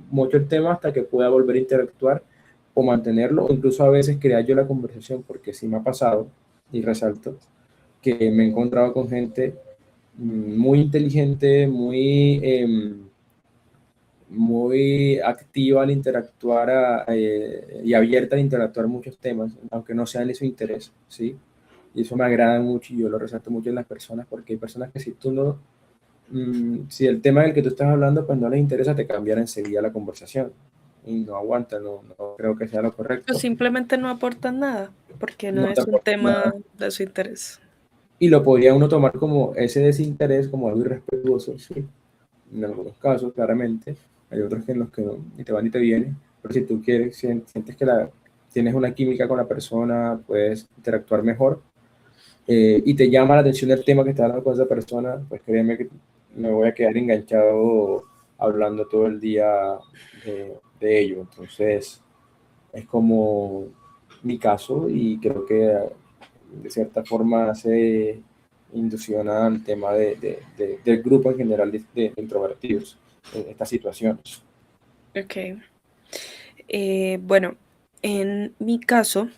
mucho el tema hasta que pueda volver a interactuar o mantenerlo, o incluso a veces crear yo la conversación, porque sí me ha pasado, y resalto, que me he encontrado con gente muy inteligente, muy activa al interactuar y abierta al interactuar muchos temas, aunque no sean de su interés, ¿sí? Y eso me agrada mucho y yo lo resalto mucho en las personas, porque hay personas que si tú no, si el tema del que tú estás hablando pues no les interesa, te cambian enseguida la conversación y no aguantan, no creo que sea lo O correcto, simplemente no aportan nada, porque no no te es un aportan tema nada. de su interés. Y lo podría uno tomar como ese desinterés, como algo irrespetuoso, sí, en algunos casos, claramente. Hay otros que en los que no, ni te va ni te viene. Pero si tú quieres, sientes que tienes una química con la persona, puedes interactuar mejor, y te llama la atención el tema que está hablando con esa persona, pues créeme que me voy a quedar enganchado hablando todo el día de ello. Entonces, es como mi caso y creo que de cierta forma se induciona al tema del grupo en general de introvertidos en estas situaciones. Ok. Bueno, en mi caso,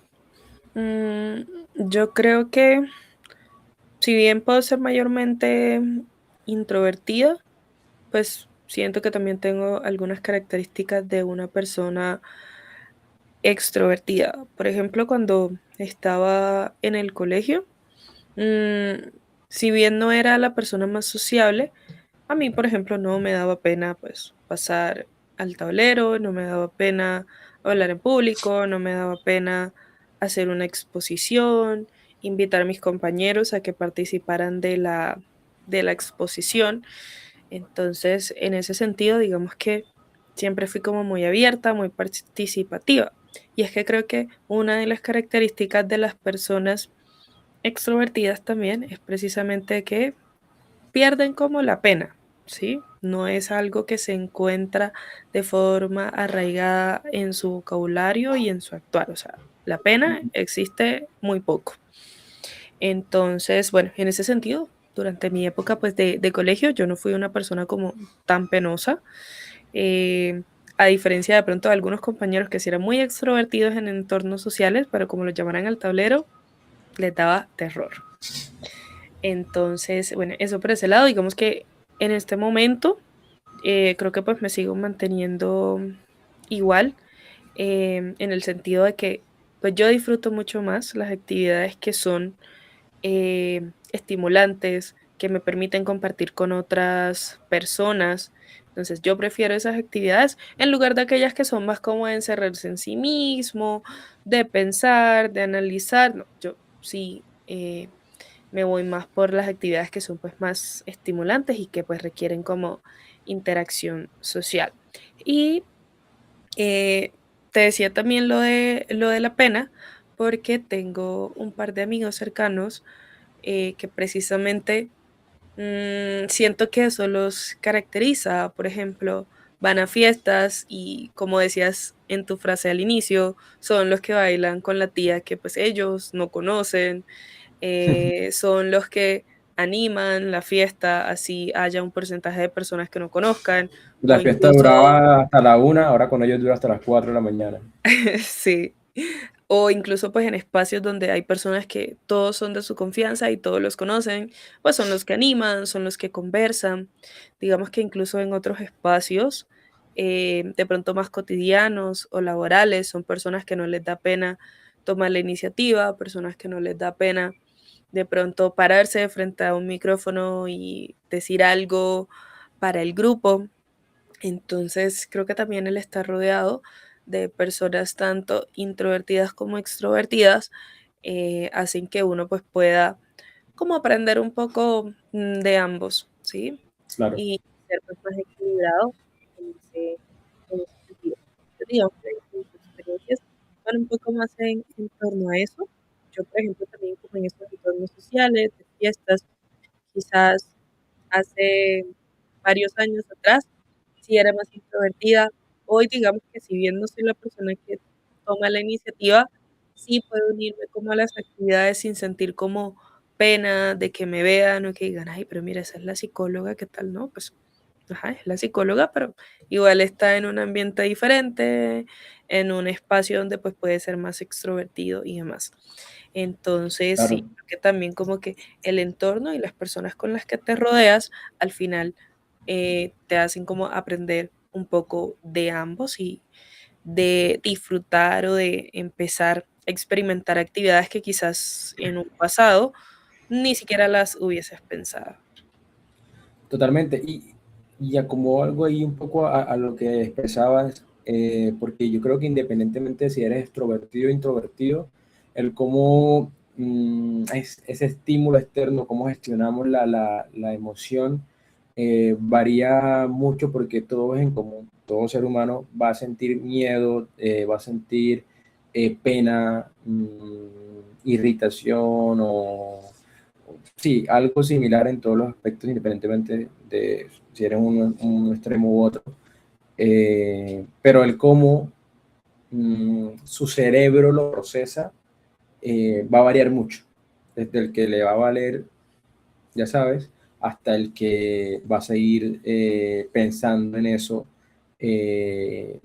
mm, yo creo que si bien puedo ser mayormente introvertida, pues siento que también tengo algunas características de una persona extrovertida. Por ejemplo, cuando estaba en el colegio, mm, si bien no era la persona más sociable, a mí, por ejemplo, no me daba pena pues pasar al tablero, no me daba pena hablar en público, no me daba pena hacer una exposición, invitar a mis compañeros a que participaran de la exposición. Entonces, en ese sentido, digamos que siempre fui como muy abierta, muy participativa. Y es que creo que una de las características de las personas extrovertidas también es precisamente que pierden como la pena, ¿sí? No es algo que se encuentra de forma arraigada en su vocabulario y en su actuar. O sea, la pena existe muy poco. Entonces, bueno, en ese sentido, durante mi época pues de colegio, yo no fui una persona como tan penosa. A diferencia de pronto de algunos compañeros que sí eran muy extrovertidos en entornos sociales, pero como los llamaran al tablero, les daba terror. Entonces, bueno, eso por ese lado, digamos que en este momento creo que pues me sigo manteniendo igual, en el sentido de que pues yo disfruto mucho más las actividades que son estimulantes, que me permiten compartir con otras personas. Entonces yo prefiero esas actividades en lugar de aquellas que son más como de encerrarse en sí mismo, de pensar, de analizar. No, yo sí me voy más por las actividades que son pues más estimulantes y que pues requieren como interacción social. Y te decía también lo de la pena, porque tengo un par de amigos cercanos que precisamente siento que eso los caracteriza. Por ejemplo, van a fiestas y como decías en tu frase al inicio, son los que bailan con la tía que pues ellos no conocen, son los que animan la fiesta, así haya un porcentaje de personas que no conozcan, La o fiesta incluso, duraba hasta la 1, ahora con ellos dura hasta las 4 de la mañana. sí, o incluso pues en espacios donde hay personas que todos son de su confianza y todos los conocen, pues son los que animan, son los que conversan. Digamos que incluso en otros espacios, de pronto más cotidianos o laborales, son personas que no les da pena tomar la iniciativa, personas que no les da pena de pronto pararse de frente a un micrófono y decir algo para el grupo. Entonces, creo que también el estar rodeado de personas tanto introvertidas como extrovertidas hacen que uno pues pueda como aprender un poco de ambos, ¿sí? Claro, Y ser pues, más equilibrado en ese sentido. Yo digo que mis experiencias van un poco más en torno a eso. Yo, por ejemplo, también como en estos entornos sociales, de fiestas, quizás hace varios años atrás, sí era más introvertida. Hoy, digamos que si bien no soy la persona que toma la iniciativa, sí puedo unirme como a las actividades sin sentir como pena de que me vean o que digan, ay, pero mira, esa es la psicóloga, ¿qué tal? No, pues, ajá, es la psicóloga, pero igual está en un ambiente diferente, en un espacio donde pues puede ser más extrovertido y demás. Entonces, sí, claro. creo que también como que el entorno y las personas con las que te rodeas, al final te hacen como aprender un poco de ambos y de disfrutar o de empezar a experimentar actividades que quizás en un pasado ni siquiera las hubieses pensado. Totalmente. Y acomodo algo ahí un poco a lo que expresabas, porque yo creo que independientemente de si eres extrovertido o introvertido, el cómo ese estímulo externo, cómo gestionamos la emoción, varía mucho porque todo es en común. Todo ser humano va a sentir miedo, va a sentir pena, irritación o sí, algo similar en todos los aspectos, independientemente de si eres un extremo u otro. Pero el cómo su cerebro lo procesa va a variar mucho. Desde el que le va a valer, ya sabes, hasta el que va a seguir pensando en eso, eh,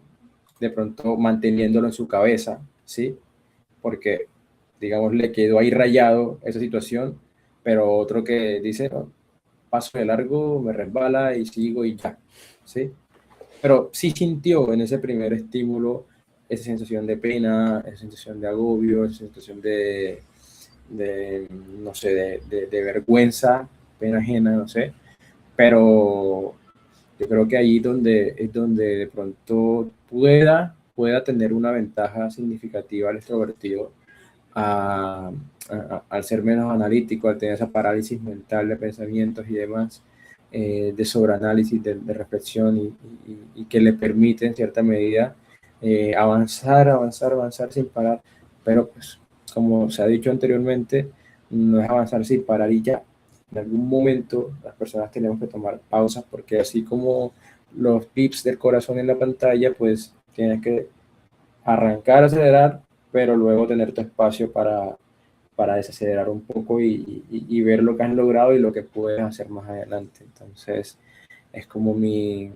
de pronto manteniéndolo en su cabeza, ¿sí? Porque, digamos, le quedó ahí rayado esa situación, pero otro que dice, "No, paso de largo, me resbala y sigo y ya, ¿sí? Pero sí sintió en ese primer estímulo esa sensación de pena, esa sensación de agobio, esa sensación no sé, de vergüenza, pena ajena, no sé, pero yo creo que ahí donde, es donde de pronto pueda tener una ventaja significativa al extrovertido al ser menos analítico, al tener esa parálisis mental de pensamientos y demás, de sobreanálisis, de reflexión y que le permite en cierta medida avanzar sin parar. Pero pues, como se ha dicho anteriormente, no es avanzar sin parar y ya. En algún momento las personas tenemos que tomar pausas porque así como los pips del corazón en la pantalla, pues tienes que arrancar, acelerar, pero luego tener tu espacio para desacelerar un poco y ver lo que has logrado y lo que puedes hacer más adelante. Entonces, es como mi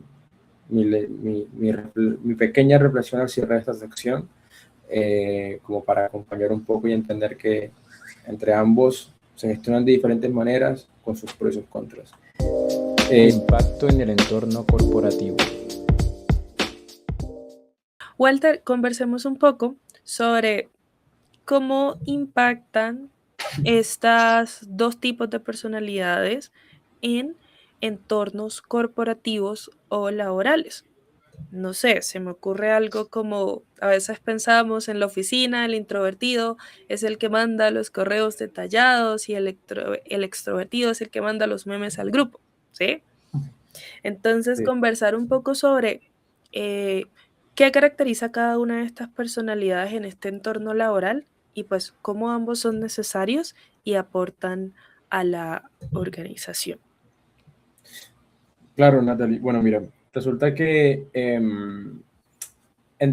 pequeña reflexión al cierre de esta sección, como para acompañar un poco y entender que entre ambos se gestionan de diferentes maneras con sus pros y sus contras. Impacto en el entorno corporativo. Walter, conversemos un poco sobre cómo impactan estas dos tipos de personalidades en entornos corporativos o laborales. No sé, se me ocurre algo como a veces pensamos en la oficina, el introvertido es el que manda los correos detallados y el extrovertido es el que manda los memes al grupo, ¿sí? Entonces, Sí. conversar un poco sobre eh, qué caracteriza cada una de estas personalidades en este entorno laboral y pues cómo ambos son necesarios y aportan a la organización. Claro, Natalie. Bueno, mira, resulta que en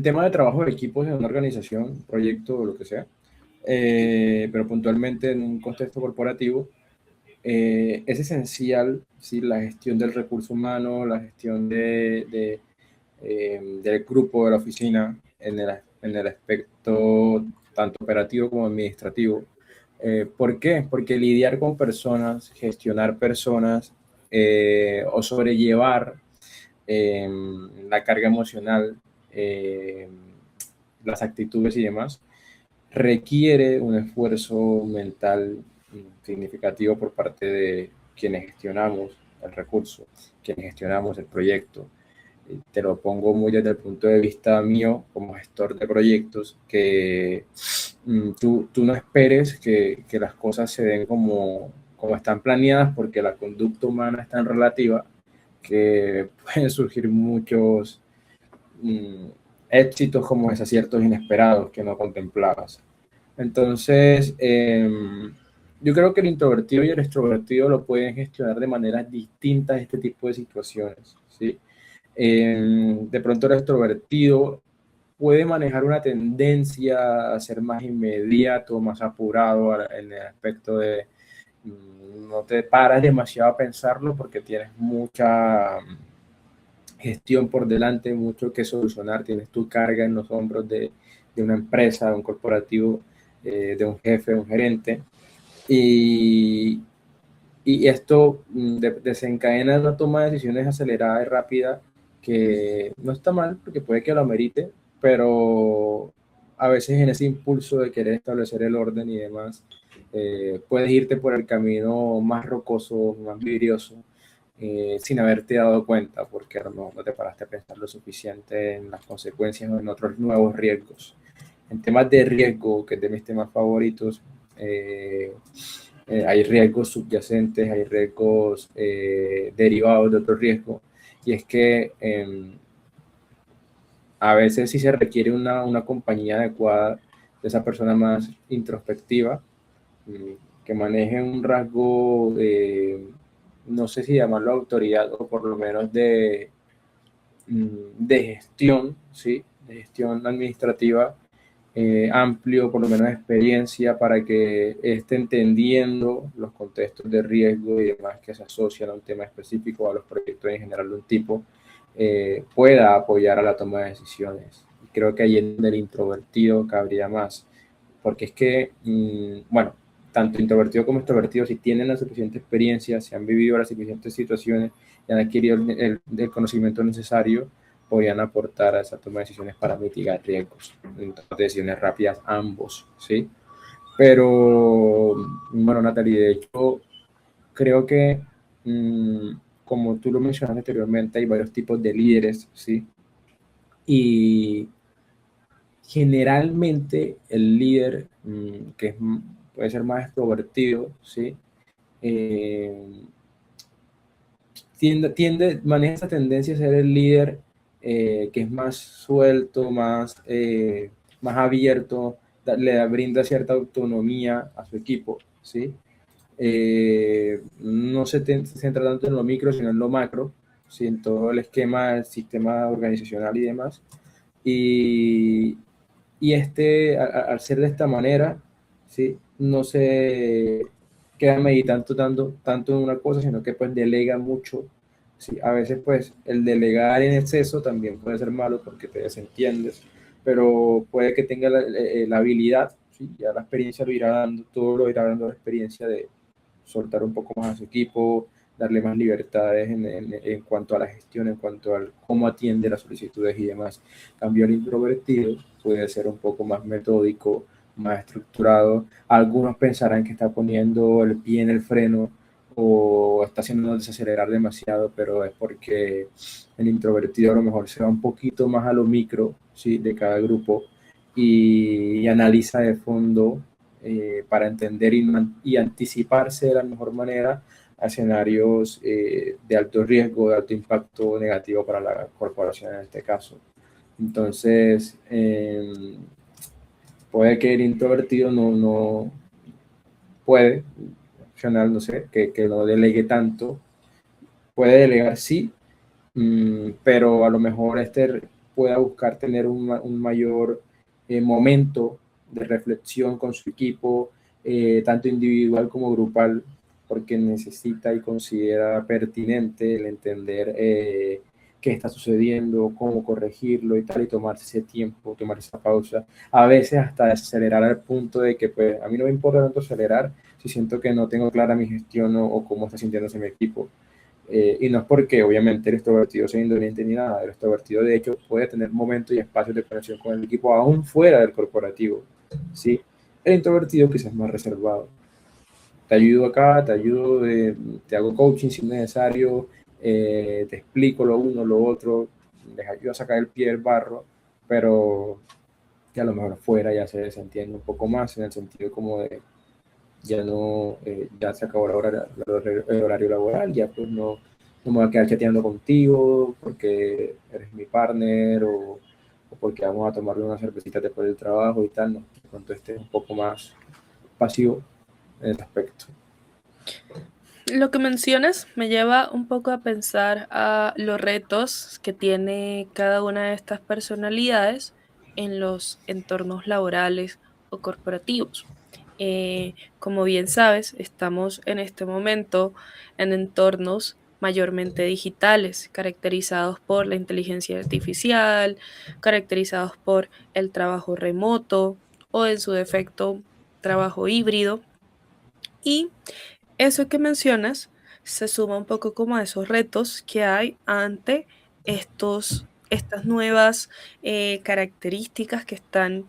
tema de trabajo de equipos en una organización, proyecto o lo que sea, pero puntualmente en un contexto corporativo, es esencial, ¿sí? La gestión del recurso humano, la gestión del grupo de la oficina en el aspecto tanto operativo como administrativo. ¿Por qué? Porque lidiar con personas, gestionar personas o sobrellevar eh, la carga emocional, eh, las actitudes y demás, requiere un esfuerzo mental significativo por parte de quienes gestionamos el recurso, quienes gestionamos el proyecto. Te lo pongo muy desde el punto de vista mío como gestor de proyectos, que tú no esperes que las cosas se den como están planeadas, porque la conducta humana es tan relativa que pueden surgir muchos éxitos como desaciertos inesperados que no contemplabas. Entonces, yo creo que el introvertido y el extrovertido lo pueden gestionar de maneras distintas este tipo de situaciones, ¿sí? De pronto el extrovertido puede manejar una tendencia a ser más inmediato, más apurado en el aspecto de no te paras demasiado a pensarlo porque tienes mucha gestión por delante, mucho que solucionar, tienes tu carga en los hombros de una empresa, de un corporativo, de un jefe, de un gerente, y esto desencadena una toma de decisiones acelerada y rápida, que no está mal porque puede que lo amerite, pero a veces en ese impulso de querer establecer el orden y demás, puedes irte por el camino más rocoso, más vidrioso, sin haberte dado cuenta, porque a lo mejor no te paraste a pensar lo suficiente en las consecuencias o en otros nuevos riesgos. En temas de riesgo, que es de mis temas favoritos, hay riesgos subyacentes, hay riesgos derivados de otro riesgo, y es que a veces sí se requiere una compañía adecuada de esa persona más introspectiva, que maneje un rasgo de, no sé si llamarlo autoridad, o por lo menos de gestión, ¿sí? De gestión administrativa, amplio, por lo menos experiencia, para que esté entendiendo los contextos de riesgo y demás que se asocian a un tema específico o a los proyectos en general de un tipo, pueda apoyar a la toma de decisiones. Y creo que ahí en el introvertido cabría más, porque es que, bueno, tanto introvertido como extrovertido, si tienen la suficiente experiencia, si han vivido las suficientes situaciones y han adquirido el conocimiento necesario, podrían aportar a esa toma de decisiones para mitigar riesgos, decisiones rápidas ambos, ¿sí? Pero, bueno, Natalie, de hecho, creo que, como tú lo mencionaste anteriormente, hay varios tipos de líderes, ¿sí? Y generalmente el líder, que puede ser más extrovertido, ¿sí? Eh, maneja esa tendencia a ser el líder, que es más suelto, más abierto, le brinda cierta autonomía a su equipo, ¿sí? No se centra tanto en lo micro, sino en lo macro, ¿sí? En todo el esquema, el sistema organizacional y demás. Y, al ser de esta manera, ¿sí? No se queda meditando tanto en una cosa, sino que pues delega mucho. Sí, a veces pues el delegar en exceso también puede ser malo porque te desentiendes, pero puede que tenga la habilidad, ¿sí? Ya la experiencia lo irá dando, todo lo irá dando la experiencia de soltar un poco más a su equipo, darle más libertades en cuanto a la gestión, en cuanto a cómo atiende las solicitudes y demás. Cambio, el introvertido puede ser un poco más metódico, más estructurado. Algunos pensarán que está poniendo el pie en el freno o está haciendo desacelerar demasiado, pero es porque el introvertido a lo mejor se va un poquito más a lo micro, ¿sí? De cada grupo, y analiza de fondo, para entender y anticiparse de la mejor manera a escenarios de alto riesgo, de alto impacto negativo para la corporación en este caso. Entonces, puede que el introvertido no puede, opcional, no sé, que no delegue tanto. Puede delegar, sí, pero a lo mejor pueda buscar tener un mayor momento de reflexión con su equipo, tanto individual como grupal, porque necesita y considera pertinente el entender qué está sucediendo, cómo corregirlo y tal, y tomarse ese tiempo, tomar esa pausa, a veces hasta acelerar al punto de que pues a mí no me importa tanto acelerar si siento que no tengo clara mi gestión o cómo está sintiéndose mi equipo. Y no es porque obviamente el extrovertido sea indolente ni nada, el extrovertido de hecho puede tener momentos y espacios de conexión con el equipo aún fuera del corporativo, ¿sí? El introvertido quizás es más reservado. te ayudo acá, te ayudo, te hago coaching si es necesario, te explico lo uno, lo otro, les ayudo a sacar el pie del barro, pero que a lo mejor fuera ya se desentiende un poco más en el sentido como de ya no, ya se acabó el horario laboral, ya pues no me voy a quedar chateando contigo porque eres mi partner o porque vamos a tomarle una cervecita después del trabajo y tal, no, de pronto estés un poco más pasivo en ese aspecto. Lo que mencionas me lleva un poco a pensar a los retos que tiene cada una de estas personalidades en los entornos laborales o corporativos. Como bien sabes, estamos en este momento en entornos mayormente digitales, caracterizados por la inteligencia artificial, caracterizados por el trabajo remoto o en su defecto trabajo híbrido. Y eso que mencionas se suma un poco como a esos retos que hay ante estas nuevas características que están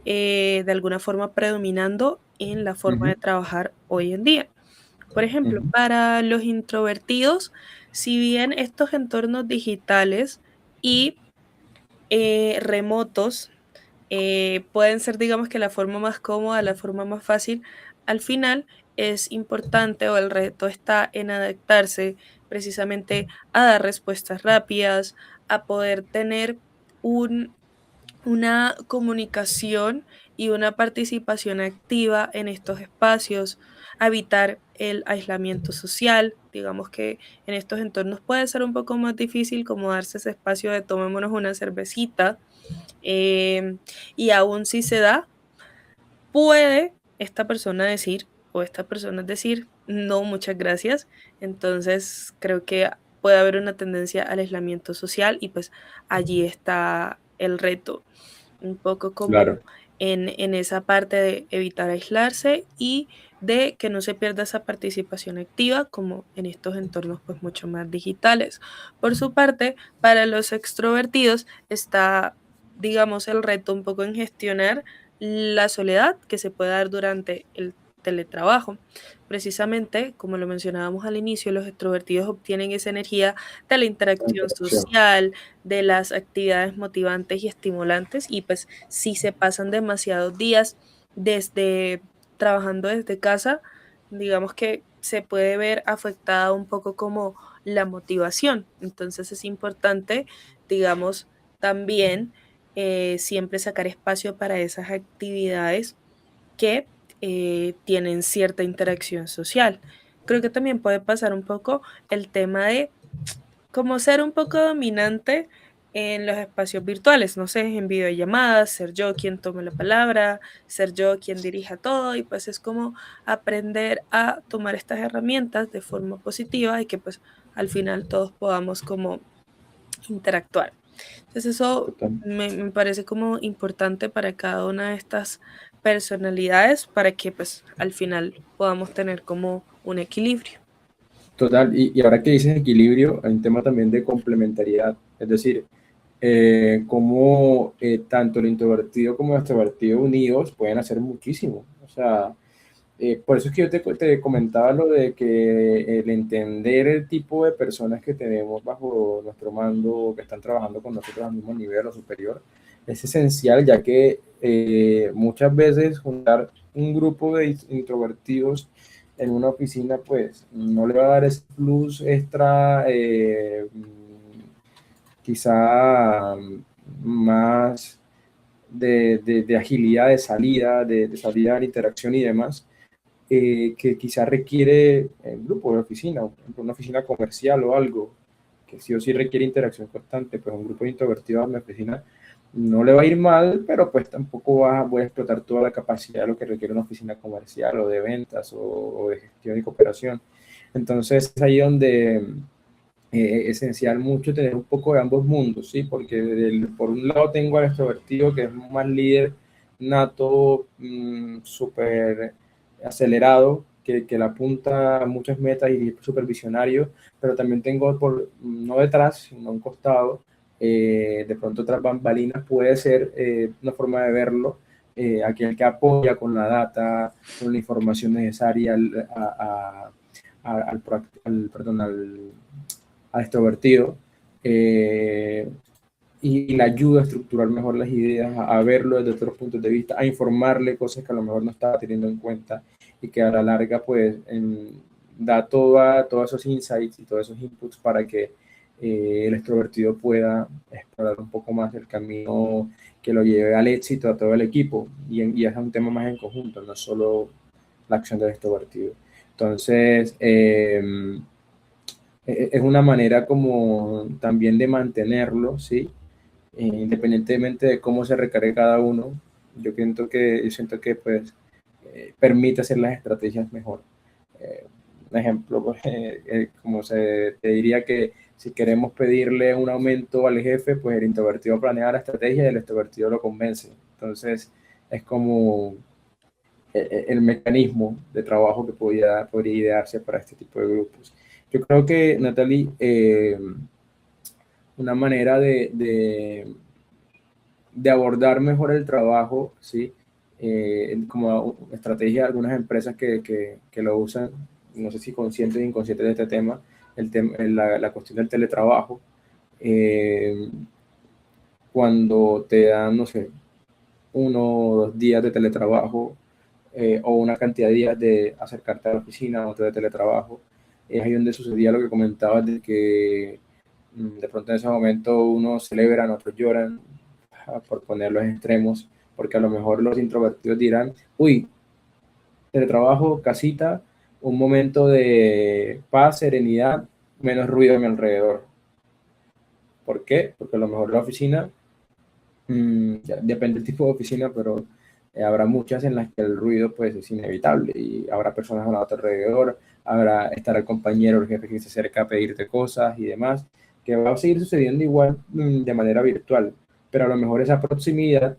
de alguna forma predominando en la forma de Ujú, trabajar hoy en día. Por ejemplo, ujú, para los introvertidos, si bien estos entornos digitales y remotos pueden ser, digamos que la forma más cómoda, la forma más fácil, al final es importante o el reto está en adaptarse precisamente a dar respuestas rápidas, a poder tener un una comunicación y una participación activa en estos espacios, a evitar el aislamiento social. Digamos que en estos entornos puede ser un poco más difícil como darse ese espacio de tomémonos una cervecita, em, y aún si se da, puede esta persona decir o esta persona decir, no, muchas gracias. Entonces creo que puede haber una tendencia al aislamiento social y pues allí está el reto un poco como claro, en esa parte de evitar aislarse y de que no se pierda esa participación activa como en estos entornos pues mucho más digitales. Por su parte, para los extrovertidos está, digamos, el reto un poco en gestionar la soledad que se puede dar durante el teletrabajo. Precisamente, como lo mencionábamos al inicio, los extrovertidos obtienen esa energía de la la interacción interacción. social, de las actividades motivantes y estimulantes y pues si se pasan demasiados días desde trabajando desde casa, digamos que se puede ver afectada un poco como la motivación. Entonces es importante, digamos, también siempre sacar espacio para esas actividades que tienen cierta interacción social. Creo que también puede pasar un poco el tema de como ser un poco dominante en los espacios virtuales, no sé, en videollamadas, ser yo quien tome la palabra, ser yo quien dirija todo y pues es como aprender a tomar estas herramientas de forma positiva y que pues al final todos podamos como interactuar. Entonces eso Total. me parece como importante para cada una de estas personalidades para que pues al final podamos tener como un equilibrio. Total, y ahora que dices equilibrio, hay un tema también de complementariedad, es decir, cómo tanto el introvertido como el extrovertido unidos pueden hacer muchísimo. O sea, por eso es que yo te comentaba lo de que el entender el tipo de personas que tenemos bajo nuestro mando, que están trabajando con nosotros al mismo nivel o superior, es esencial, ya que muchas veces juntar un grupo de introvertidos en una oficina, pues no le va a dar ese plus extra, quizá más de agilidad de salida, de salida a la interacción y demás, que quizás requiere el grupo de oficina, por ejemplo, una oficina comercial o algo, que sí o sí requiere interacción constante, pues un grupo de introvertidos en la oficina no le va a ir mal, pero pues tampoco voy a explotar toda la capacidad de lo que requiere una oficina comercial o de ventas o de gestión y cooperación. Entonces es ahí donde esencial mucho tener un poco de ambos mundos, ¿sí? Porque por un lado tengo al extrovertido que es más líder nato, súper acelerado, que le apunta a muchas metas y es súper visionario, pero también tengo no detrás, sino a un costado, de pronto tras bambalinas puede ser una forma de verlo, aquel que apoya con la data, con la información necesaria al extrovertido, y le ayuda a estructurar mejor las ideas, a verlo desde otros puntos de vista, a informarle cosas que a lo mejor no estaba teniendo en cuenta y que a la larga pues da todos esos insights y todos esos inputs para que el extrovertido pueda explorar un poco más el camino que lo lleve al éxito a todo el equipo, y es un tema más en conjunto, no solo la acción del extrovertido. Entonces, es una manera como también de mantenerlo, ¿sí? Independientemente de cómo se recargue cada uno, yo siento que pues permite hacer las estrategias mejor. Un ejemplo, pues, como te diría que si queremos pedirle un aumento al jefe, pues el introvertido planea la estrategia y el extrovertido lo convence. Entonces, es como el mecanismo de trabajo que podría idearse para este tipo de grupos. Yo creo que, Natalie, una manera de abordar mejor el trabajo, ¿sí? Como estrategia, algunas empresas que lo usan, no sé si conscientes o inconscientes de este tema, la cuestión del teletrabajo, eh, cuando te dan, no sé, 1 o 2 días de teletrabajo, o una cantidad de días de acercarte a la oficina, otro de teletrabajo, es ahí donde sucedía lo que comentabas de que de pronto en ese momento unos celebran, otros lloran, por ponerlo en extremos, porque a lo mejor los introvertidos dirán, uy, teletrabajo, casita, un momento de paz, serenidad, menos ruido a mi alrededor. ¿Por qué? Porque a lo mejor la oficina, ya depende del tipo de oficina, pero habrá muchas en las que el ruido pues es inevitable y habrá personas a tu alrededor, estará el compañero, el jefe que se acerca a pedirte cosas y demás, que va a seguir sucediendo igual, de manera virtual, pero a lo mejor esa proximidad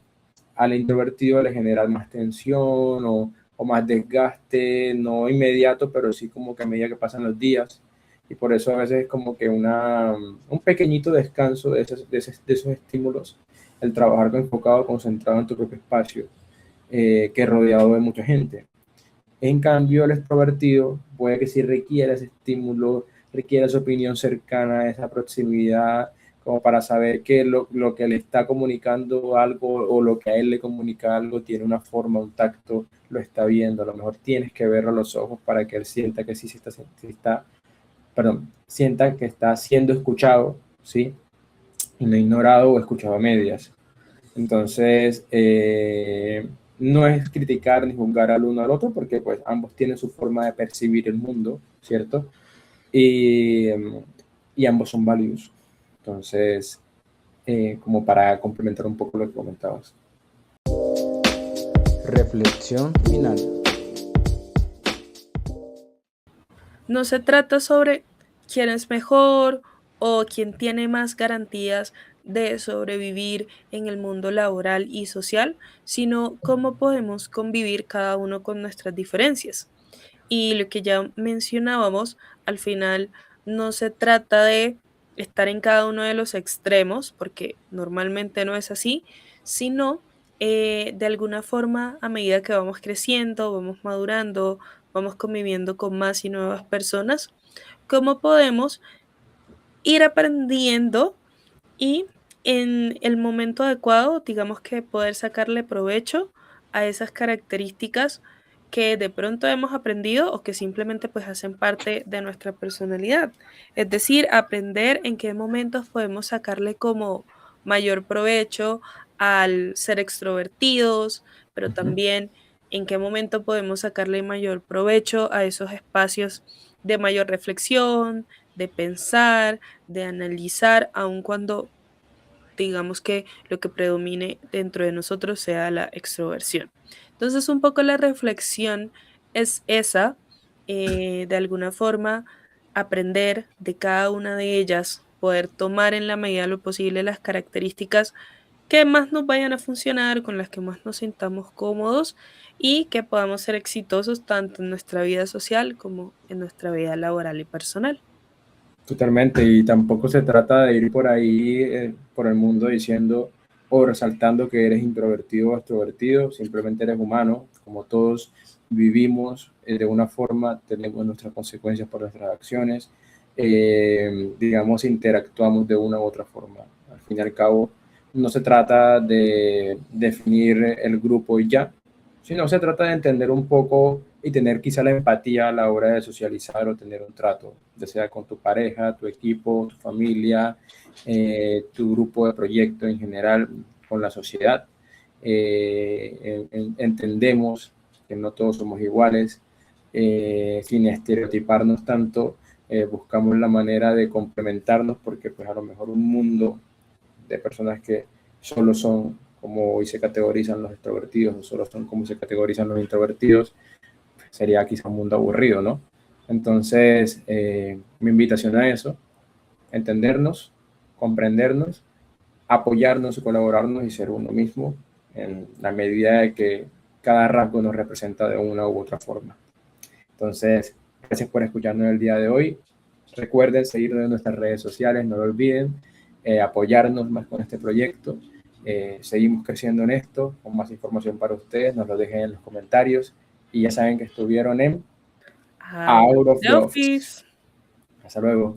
al introvertido le genera más tensión o más desgaste, no inmediato, pero sí como que a medida que pasan los días. Y por eso a veces es como que un pequeñito descanso de esos estímulos, el trabajar enfocado, concentrado en tu propio espacio, que rodeado de mucha gente. En cambio, el extrovertido puede que sí requiera ese estímulo, requiera esa opinión cercana, esa proximidad, como para saber que lo que le está comunicando algo o lo que a él le comunica algo tiene una forma, un tacto, lo está viendo. A lo mejor tienes que verlo a los ojos para que él sienta que sienta que está siendo escuchado, ¿sí? Y no ignorado o escuchado a medias. Entonces, no es criticar ni juzgar al uno al otro, porque pues ambos tienen su forma de percibir el mundo, ¿cierto? Y, y ambos son válidos. Entonces, como para complementar un poco lo que comentabas. Reflexión final. No se trata sobre quién es mejor o quién tiene más garantías de sobrevivir en el mundo laboral y social, sino cómo podemos convivir cada uno con nuestras diferencias. Y lo que ya mencionábamos, al final no se trata de estar en cada uno de los extremos, porque normalmente no es así, sino de alguna forma, a medida que vamos creciendo, vamos madurando, vamos conviviendo con más y nuevas personas, cómo podemos ir aprendiendo y en el momento adecuado, digamos que poder sacarle provecho a esas características que de pronto hemos aprendido o que simplemente pues hacen parte de nuestra personalidad. Es decir, aprender en qué momentos podemos sacarle como mayor provecho al ser extrovertidos, pero también en qué momento podemos sacarle mayor provecho a esos espacios de mayor reflexión, de pensar, de analizar, aun cuando digamos que lo que predomine dentro de nosotros sea la extroversión. Entonces, un poco la reflexión es esa, de alguna forma, aprender de cada una de ellas, poder tomar en la medida de lo posible las características que más nos vayan a funcionar, con las que más nos sintamos cómodos y que podamos ser exitosos tanto en nuestra vida social como en nuestra vida laboral y personal. Totalmente, y tampoco se trata de ir por ahí, por el mundo diciendo, o resaltando que eres introvertido o extrovertido, simplemente eres humano, como todos vivimos de una forma, tenemos nuestras consecuencias por nuestras acciones, digamos, interactuamos de una u otra forma. Al fin y al cabo, no se trata de definir el grupo y ya, sino se trata de entender un poco y tener quizá la empatía a la hora de socializar o tener un trato, ya sea con tu pareja, tu equipo, tu familia, tu grupo de proyecto en general, con la sociedad. Entendemos que no todos somos iguales, sin estereotiparnos tanto, buscamos la manera de complementarnos porque pues a lo mejor un mundo de personas que solo son como hoy se categorizan los extrovertidos o solo son como se categorizan los introvertidos, sería quizá un mundo aburrido, ¿no? Entonces, mi invitación a eso, entendernos, comprendernos, apoyarnos, colaborarnos y ser uno mismo en la medida de que cada rasgo nos representa de una u otra forma. Entonces, gracias por escucharnos el día de hoy. Recuerden seguirnos en nuestras redes sociales, no lo olviden, apoyarnos más con este proyecto. Seguimos creciendo en esto, con más información para ustedes, nos lo dejen en los comentarios y ya saben que estuvieron en Out of the Office. Hasta luego.